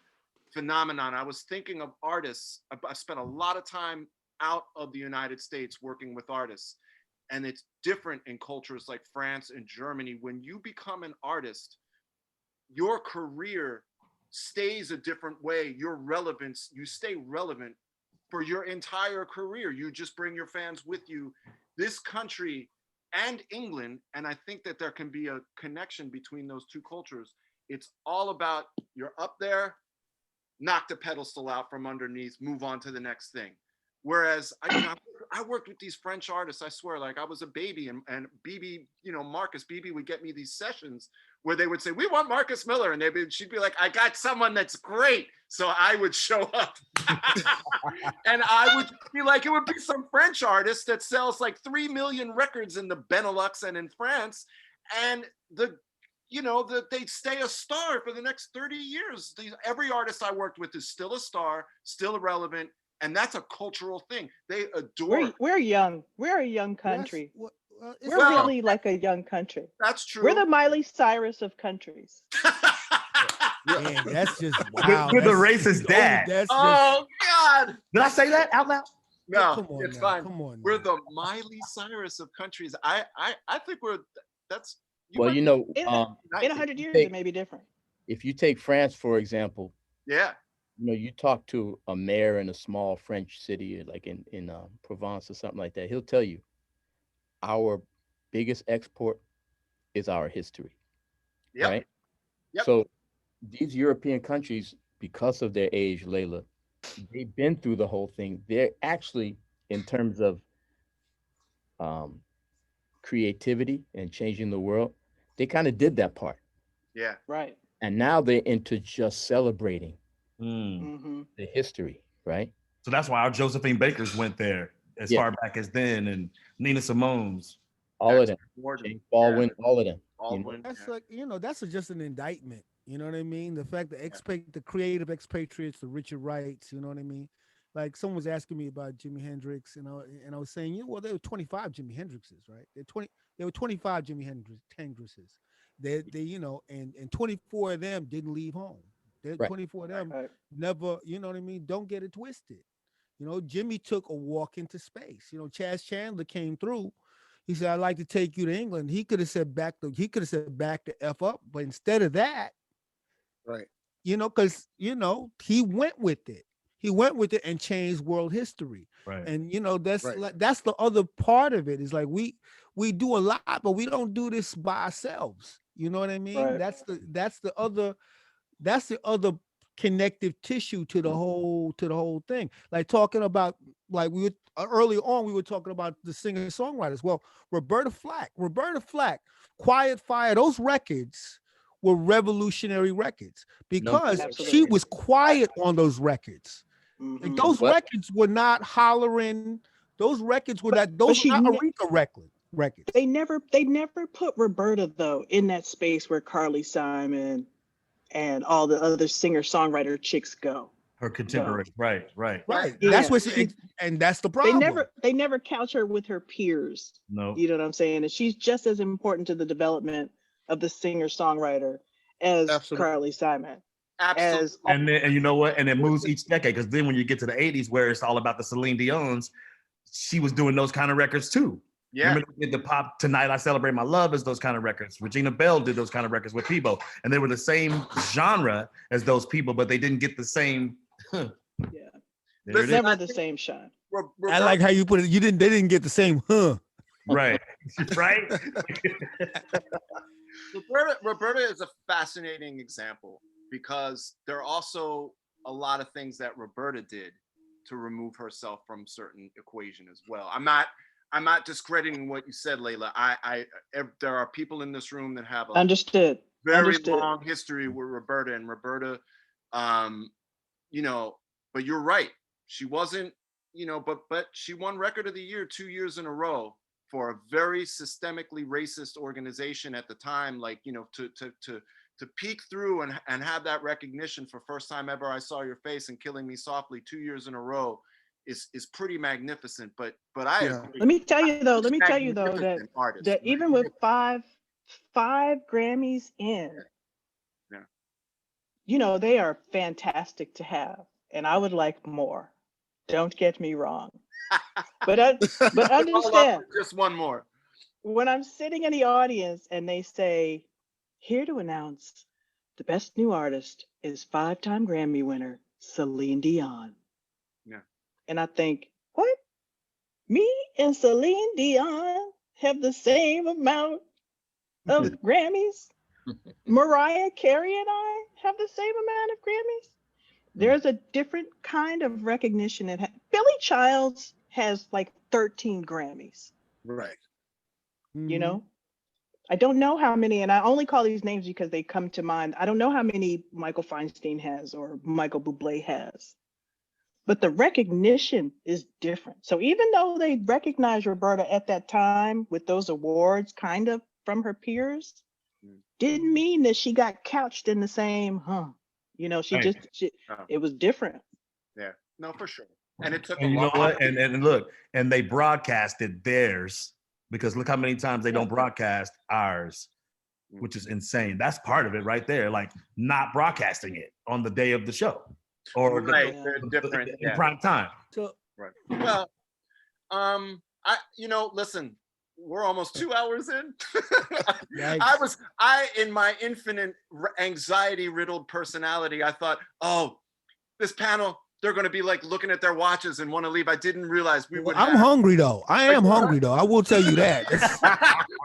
phenomenon. I was thinking of artists. I spent a lot of time out of the United States working with artists. And it's different in cultures like France and Germany. When you become an artist, your career stays a different way. Your relevance, you stay relevant for your entire career. You just bring your fans with you. This country and England, and I think that there can be a connection between those two cultures. It's all about, you're up there, knock the pedestal out from underneath, move on to the next thing. Whereas I worked with these French artists, I swear, like I was a baby, and BB, Marcus BB would get me these sessions where they would say, we want Marcus Miller. And she'd be like, I got someone that's great. So I would show up and I would be like, it would be some French artist that sells like 3 million records in the Benelux and in France. And they'd stay a star for the next 30 years. Every artist I worked with is still a star, still irrelevant. And that's a cultural thing. They adore. We're young. We're a young country. We're Well, really like a young country. That's true. We're the Miley Cyrus of countries. Man, that's just wow. With the racist dad. Oh God! Did I say that out loud? No, Come on it's now, fine. come on We're now. the Miley Cyrus of countries. I think that's. Well, In 100 100 years, take- it may be different. if you take France, for example, Yeah. you talk to a mayor in a small French city, like in Provence or something like that, he'll tell you our biggest export is our history. Yep. Right? Yep. So these European countries, because of their age, Layla, they've been through the whole thing. They're actually, in terms of creativity and changing the world, they kind of did that part. Yeah. Right. And now they're into just celebrating Mm-hmm. the history, right? So that's why our Josephine Bakers went there as Yeah. far back as then, and Nina Simone's. All of them. Morgan. James Baldwin, all of them. Baldwin. That's Yeah. like, that's just an indictment. You know what I mean? The fact that the creative expatriates, the Richard Wrights, you know what I mean? Like someone was asking me about Jimi Hendrix, and I was saying, well, there were 25 Jimi Hendrixes, right? There were 25 Jimi Hendrixes. They and 24 of them didn't leave home. Right. 24 of them Right. never, you know what I mean? Don't get it twisted. Jimmy took a walk into space. Chaz Chandler came through. He said, I'd like to take you to England. He could have said back the F up, but instead of that, Right. because he went with it. He went with it and changed world history. Right. And that's Right. that's the other part of it. Is like we do a lot, but we don't do this by ourselves. You know what I mean? Right. That's the other connective tissue to the whole thing. Like talking about, like we were early on, we were talking about the singer-songwriters. Well, Roberta Flack, Quiet Fire, those records were revolutionary records because she Absolutely. was quiet on those records. Like Mhm. those What? records were not hollering. Those records were those she were not ne- Aretha records. They never put Roberta though in that space where Carly Simon and all the other singer-songwriter chicks go. Her contemporary. Right. Right. Yeah. That's what and that's the problem. They never couch her with her peers. No. You know what I'm saying? And she's just as important to the development of the singer-songwriter as Absolutely. Carly Simon. Absolutely. As And then, and you know what? And it moves each decade, because then when you get to the 80s, where it's all about the Celine Dion's, she was doing those kind of records too. Yeah. Remember they did the pop Tonight I Celebrate My Love as those kind of records. Regina Bell did those kind of records with Peebo, and they were the same genre as those people, but they didn't get the same. yeah, There it is. never the same shine. I like how you put it. They didn't get the same Right. Right. Roberta is a fascinating example because there are also a lot of things that Roberta did to remove herself from certain equation as well. I'm not discrediting what you said, Layla. There are people in this room that have a Understood. very Understood. long history with Roberta, and Roberta, but you're right. She wasn't, but she won Record of the Year 2 years in a row for a very systemically racist organization at the time, like, to peek through and have that recognition for First Time Ever I Saw Your Face and Killing Me Softly 2 years in a row is pretty magnificent. But I Yeah. agree. Let me tell you though Magnificent artist. that even with five Grammys in, Yeah. they are fantastic to have, and I would like more. Don't get me wrong. But Follow up understand, with just one more. when I'm sitting in the audience and they say, here to announce the best new artist is 5-time Grammy winner Celine Dion. Yeah. And I think, what? Me and Celine Dion have the same amount of Grammys? Mariah Carey and I have the same amount of Grammys? There's a different kind of recognition. Billy Childs has like 13 Grammys, Right. you know? I don't know how many, and I only call these names because they come to mind. I don't know how many Michael Feinstein has or Michael Bublé has, but the recognition is different. So even though they recognized Roberta at that time with those awards, kind of from her peers, didn't mean that she got couched in the same, you know, Right. It was different. Yeah, no, for sure. And it took And a you know lot. what? And look, and they broadcasted theirs because look how many times they don't broadcast ours, which is insane. That's part of it right there. Like not broadcasting it on the day of the show or Right, Yeah. they're different. in Yeah, prime time. So right. Well, listen, we're almost 2 hours in. Yikes. In my infinite anxiety-riddled personality, I thought, oh, this panel, they're going to be like looking at their watches and want to leave. I didn't realize we would. I'm hungry though. I am hungry though. I will tell you that.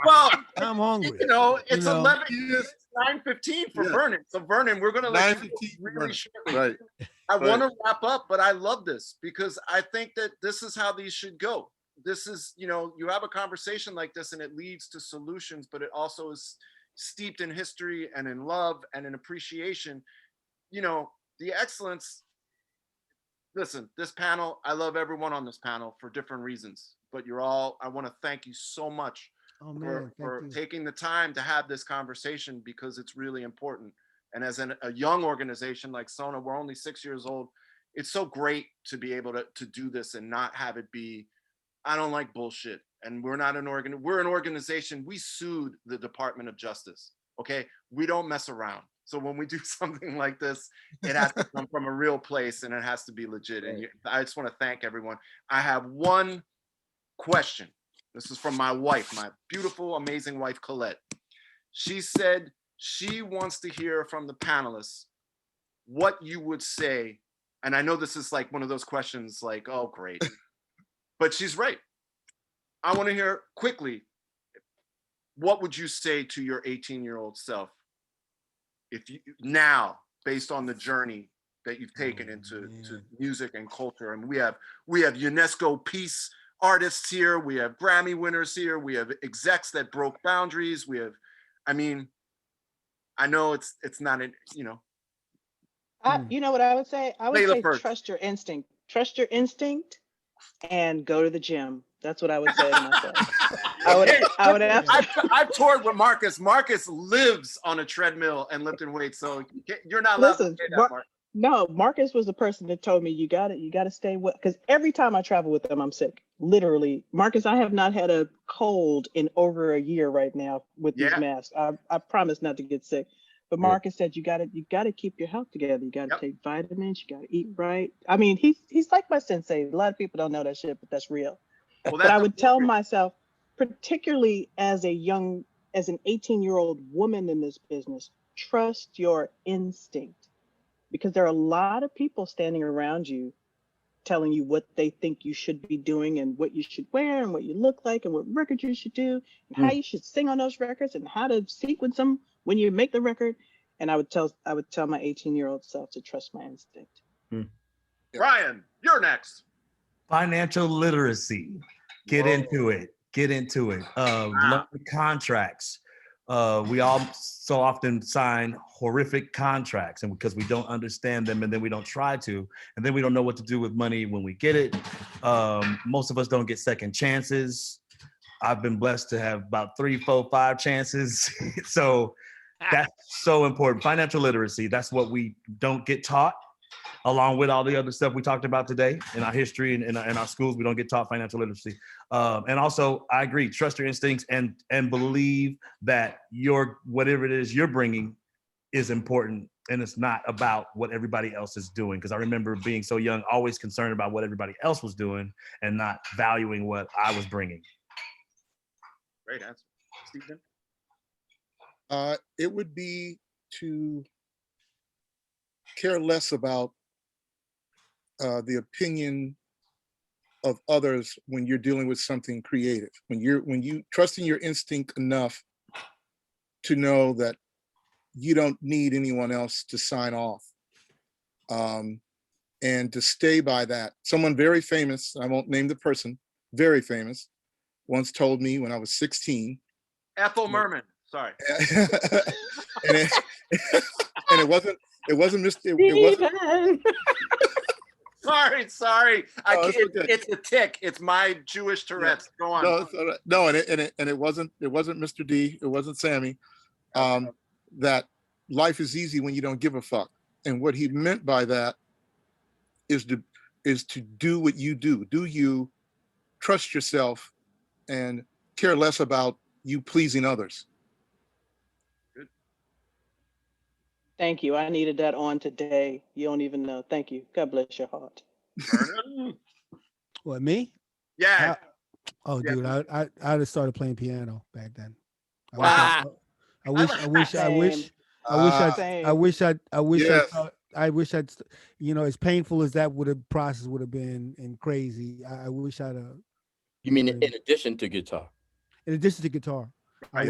Well, I'm hungry. you know, it's You know. 9:15 for Yeah. Vernon. So Vernon, we're going to let you 9:15 go really Vernon. shortly. Right. I Right. want to wrap up, but I love this because I think that this is how these should go. This is, you know, you have a conversation like this and it leads to solutions, but it also is steeped in history and in love and in appreciation. You know, the excellence. Listen, this panel, I love everyone on this panel for different reasons, but I want to thank you so much Oh man, for thank you. taking the time to have this conversation because it's really important. And as a young organization like Sona, we're only 6 years old. It's so great to be able to do this and not have it be, I don't like bullshit. And we're not we're an organization. We sued the Department of Justice. Okay. We don't mess around. So when we do something like this, it has to come from a real place and it has to be legit. And I just want to thank everyone. I have one question. This is from my wife, my beautiful, amazing wife, Colette. She said she wants to hear from the panelists what you would say. And I know this is like one of those questions like, oh, great. But she's right. I want to hear quickly, what would you say to your 18-year-old self if you now, based on the journey that you've taken into music and culture? And we have UNESCO peace artists here, we have Grammy winners here, we have execs that broke boundaries, we have, I mean, I know it's not an, you know. You know what I would say? I would Leila say first. trust your instinct. Trust your instinct and go to the gym. That's what I would say to myself. I would I've toured with Marcus. Marcus lives on a treadmill and lifting weights, so you're not allowed to Listen, say that, Mark. no, Marcus was the person that told me you got to stay well, because every time I travel with them, I'm sick. Literally, Marcus, I have not had a cold in over a year right now with these masks. I promise not to get sick. But Marcus said you gotta keep your health together. You gotta take vitamins. You gotta eat right. I mean, he's like my sensei. A lot of people don't know that shit, but that's real. Well, But I would tell myself, particularly as an 18-year-old woman in this business, trust your instinct, because there are a lot of people standing around you telling you what they think you should be doing and what you should wear and what you look like and what records you should do and how you should sing on those records and how to sequence them when you make the record. And I would tell my 18-year-old self to trust my instinct. Brian, you're next. Financial literacy. Get into it. Learn the contracts. We all so often sign horrific contracts, and because we don't understand them, and then we don't try to, and then we don't know what to do with money when we get it. Most of us don't get second chances. I've been blessed to have about 3, 4, 5 chances. So that's so important. Financial literacy. That's what we don't get taught, along with all the other stuff we talked about today in our history and in our schools. We don't get taught financial literacy. And also, I agree, trust your instincts and believe that whatever it is you're bringing is important and it's not about what everybody else is doing. Because I remember being so young, always concerned about what everybody else was doing and not valuing what I was bringing. Great answer. Stephen? It would be to care less about the opinion of others when you're dealing with something creative. When you trust in your instinct enough to know that you don't need anyone else to sign off, and to stay by that. Someone very famous, I won't name the person, very famous, once told me when I was 16. Ethel Merman. Sorry. and it wasn't Mr. Sorry. No, it's okay. It's a tick. It's my Jewish Tourette's. Go on. No, it's all right. No, and it wasn't Mr. D. It wasn't Sammy. That life is easy when you don't give a fuck. And what he meant by that is to do what you do. Do you trust yourself and care less about you pleasing others? Good. Thank you. I needed that on today. You don't even know. Thank you. God bless your heart. Vernon? What, me? Yeah. Oh, Yeah. dude, I just started playing piano back then. Wow. I wish I'd, as painful as that process would have been and crazy. I wish I'd have. You mean in addition to guitar? In addition to guitar, I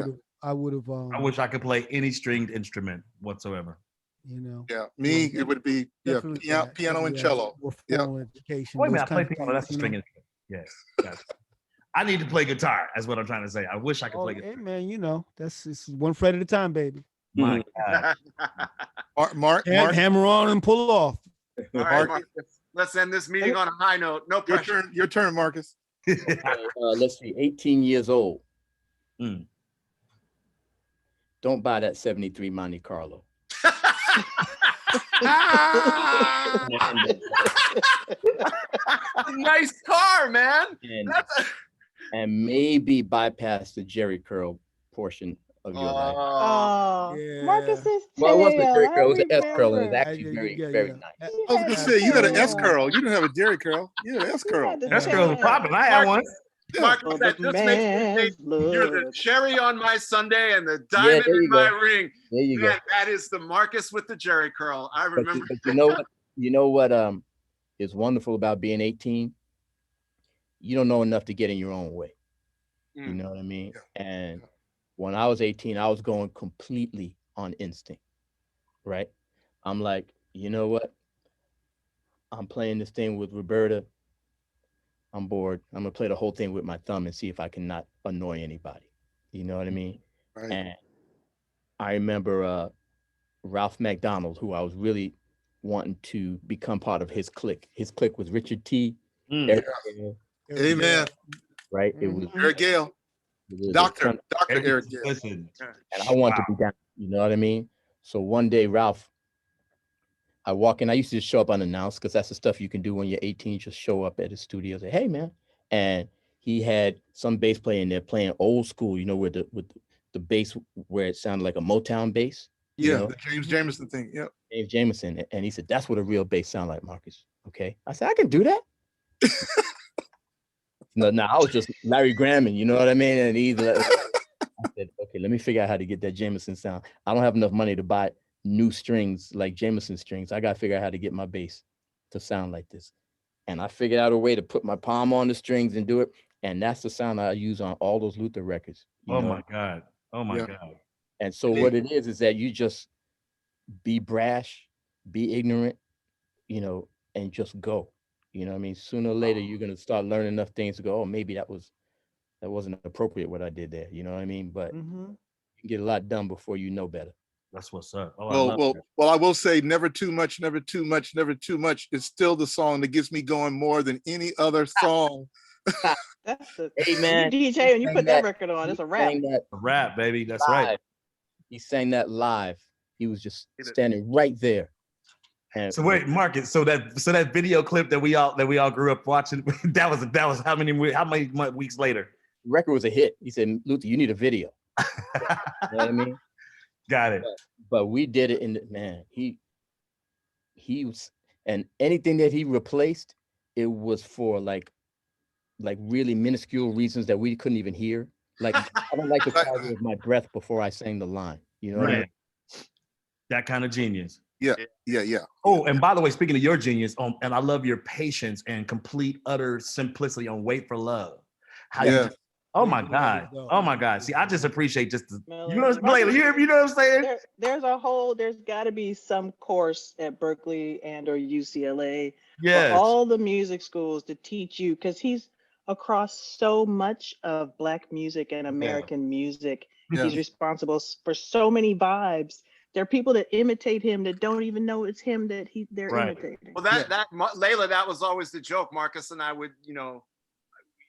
would have. I wish I could play any stringed instrument whatsoever. Yeah, me, it would be piano and cello. Formal education. Wait a minute, I play piano. That's a string instrument. Yes. I need to play guitar. That's what I'm trying to say. I wish I could play guitar. Hey man, it's one fret at a time, baby. My God. Mark, hammer on and pull off. All right, Marcus. Let's end this meeting on a high note. No pressure. Your turn, Marcus. Let's see, 18 years old. Don't buy that 73 Monte Carlo. Nice car, man. And maybe bypass the Jerry curl portion of your life. Oh, Yeah. Marcus's tail. Well, it wasn't a Jerry curl, it was an S curl, and remember. it's actually very, very nice. I was gonna say you got an S curl. You didn't have a Jerry curl. You had an S curl. That's girl's popping. I had one. Marcus, that just makes me think you're the cherry on my sundae and the diamond there in you my go. ring. There you go. Man, that is the Marcus with the Jerry curl. I remember. But you know what? You know what is wonderful about being 18? You don't know enough to get in your own way. You know what I mean? Yeah. And when I was 18, I was going completely on instinct, right? I'm like, you know what? I'm playing this thing with Roberta. I'm bored. I'm gonna play the whole thing with my thumb and see if I can not annoy anybody. You know what I mean? Right. And I remember Ralph McDonald, who I was really wanting to become part of his clique. His clique was Richard T. Eric Gale, Amen. right? It was Eric Gale. Dr. Eric Gale. Listen, and I wanted to be down. You know what I mean? So one day, Ralph, I walk in. I used to just show up unannounced because that's the stuff you can do when you're 18. Just show up at the studio, say, "Hey, man!" And he had some bass player in there playing old school. You know, with the bass where it sounded like a Motown bass. Yeah, know? the James Jamerson thing. Yep. James Jamerson, and he said, "That's what a real bass sound like, Marcus." Okay, I said, "I can do that." No, I was just Larry Gramming, you know what I mean? And I said, "Okay, let me figure out how to get that Jamerson sound. I don't have enough money to buy new strings like Jamerson strings. I got to figure out how to get my bass to sound like this." And I figured out a way to put my palm on the strings and do it. And that's the sound I use on all those Luther records. oh my God. Yeah. God. And so what it is that you just be brash, be ignorant, and just go. You know what I mean? Sooner or later, you're going to start learning enough things to go, oh, maybe that wasn't appropriate what I did there. You know what I mean? But you can get a lot done before you know better. That's what's up. Oh, Well, I will say never too much, never too much, never too much is still the song that gets me going more than any other song. That's the Hey, man, DJ, and you sang put that that- record on. It's a He rap. sang that a rap, baby. That's live. right. He sang that live. He was just standing right there. And So wait, Marcus. So that video clip that we all grew up watching, that was how many weeks later? the record was a hit. He said, "Luther, you need a video." You know what I mean? Got it. But we did it in the man. He was, and anything that he replaced, it was for like really minuscule reasons that we couldn't even hear. Like I don't like the quality of my breath before I sang the line. You know what I mean? That kind of genius. Yeah. Oh, and by the way, speaking of your genius, and I love your patience and complete utter simplicity on "Wait for Love." How Yeah. oh my God. Oh my God. See, I just appreciate just the, you know, Marcus, you know what I'm saying? There's got to be some course at Berkeley and or UCLA Yes. for all the music schools to teach you, because he's across so much of Black music and American music. Yeah. He's responsible for so many vibes. There are people that imitate him that don't even know it's him that they're imitating. Well, Leila, that was always the joke. Marcus and I would, you know,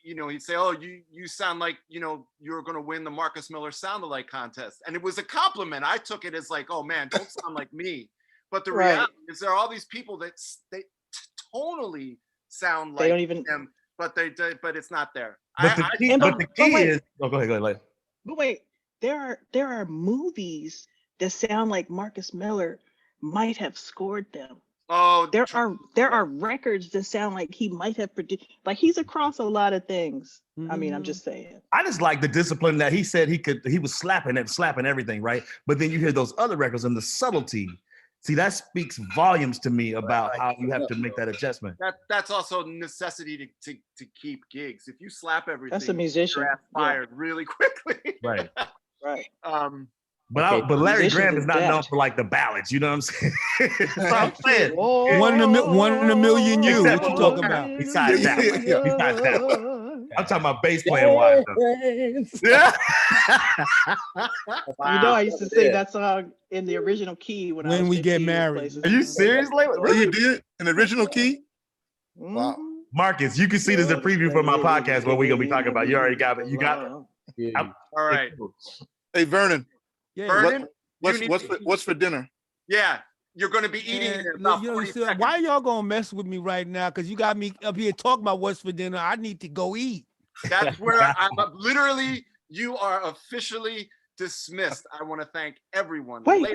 he'd say, "Oh, you sound like, you know, you're going to win the Marcus Miller Sound-Alike contest," and it was a compliment. I took it as like, "Oh man, don't sound like me." But the reality is, there are all these people that they tonally sound like they don't even him, but it's not there. But the key is, oh, go ahead, Leila. But wait, there are movies that sound like Marcus Miller might have scored them. Oh, there are records that sound like he might have produced. Like, he's across a lot of things. I mean, I'm just saying. I just like the discipline that he said he was slapping everything, right? But then you hear those other records and the subtlety. See, that speaks volumes to me about how you have to make that adjustment. That's also necessity to keep gigs. If you slap everything, That's a musician. you're fired really quickly. Right. Right. But Larry Graham is not known for like the ballads. You know what I'm saying? That's what I'm saying. One in a million you. What you talking about? Besides that one. I'm talking about bass playing wise. Yeah. You know, I used to sing that song in the original key when I was we get 15 married. places. Are you serious, Leila? Oh, you did in the original key? Wow. Marcus, you can see this as a preview for my podcast where we're gonna be talking about. You already got it. You got it. All right. Hey, Vernon. Yeah. Vernon, What's for dinner? Yeah, you're going to be eating in about 40 seconds. Why y'all gonna mess with me right now? Because you got me up here talking about what's for dinner. I need to go eat. That's where I'm literally. You are officially dismissed. I want to thank everyone. Wait.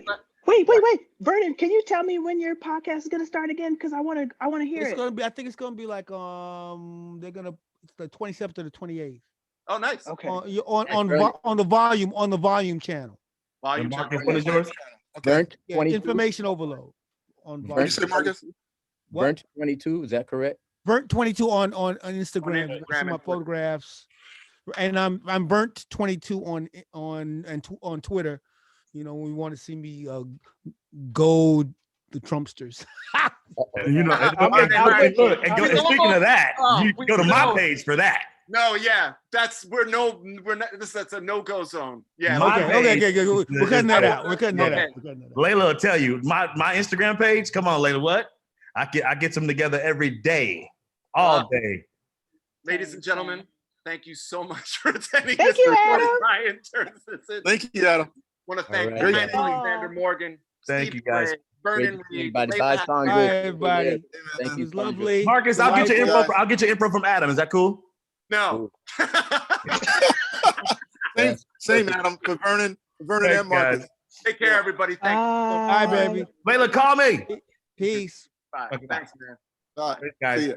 Vernon, can you tell me when your podcast is gonna start again? Because I want to hear It's it. gonna be. I think it's gonna be like it's the 27th to the 28th. Oh, nice. Okay. On the volume channel. Volume Marcus, what is yours? Burnt Yeah, 22. information overload on What you say, Marcus? What? Burnt 22. Is that correct? Burnt 22 on Instagram. Instagram See my and Twitter. photographs, and I'm burnt 22 on Twitter. You know, we want to see me goad the Trumpsters. You know, I'm look, and speaking of that, you go to my page for that. No, yeah, we're not. That's a no-go zone. Yeah. Okay. We're cutting that out. We're cutting that out. Leila will tell you my Instagram page. Come on, Leila. What? I get them together every day, all day. Ladies and gentlemen, thank you so much for attending. Thank this you, recording. Adam. Ryan turns this in. Thank you, Adam. Want to thank All right. Ryan Alexander Morgan. Thank Steve you, guys. Gray, Vernon Reed, Bye, Leila Songwriters. Hi, everybody. Thank It you. was lovely. Marcus, I'll get your info. Delightful. I'll get your info from Adam. Is that cool? No. Same, Adam, for Vernon Thanks, and Marcus. guys. Take care, everybody. Thank you. Bye, baby. Leila, call me. Peace. Bye. Okay, Thanks, man. Bye. Thanks, guys. See ya.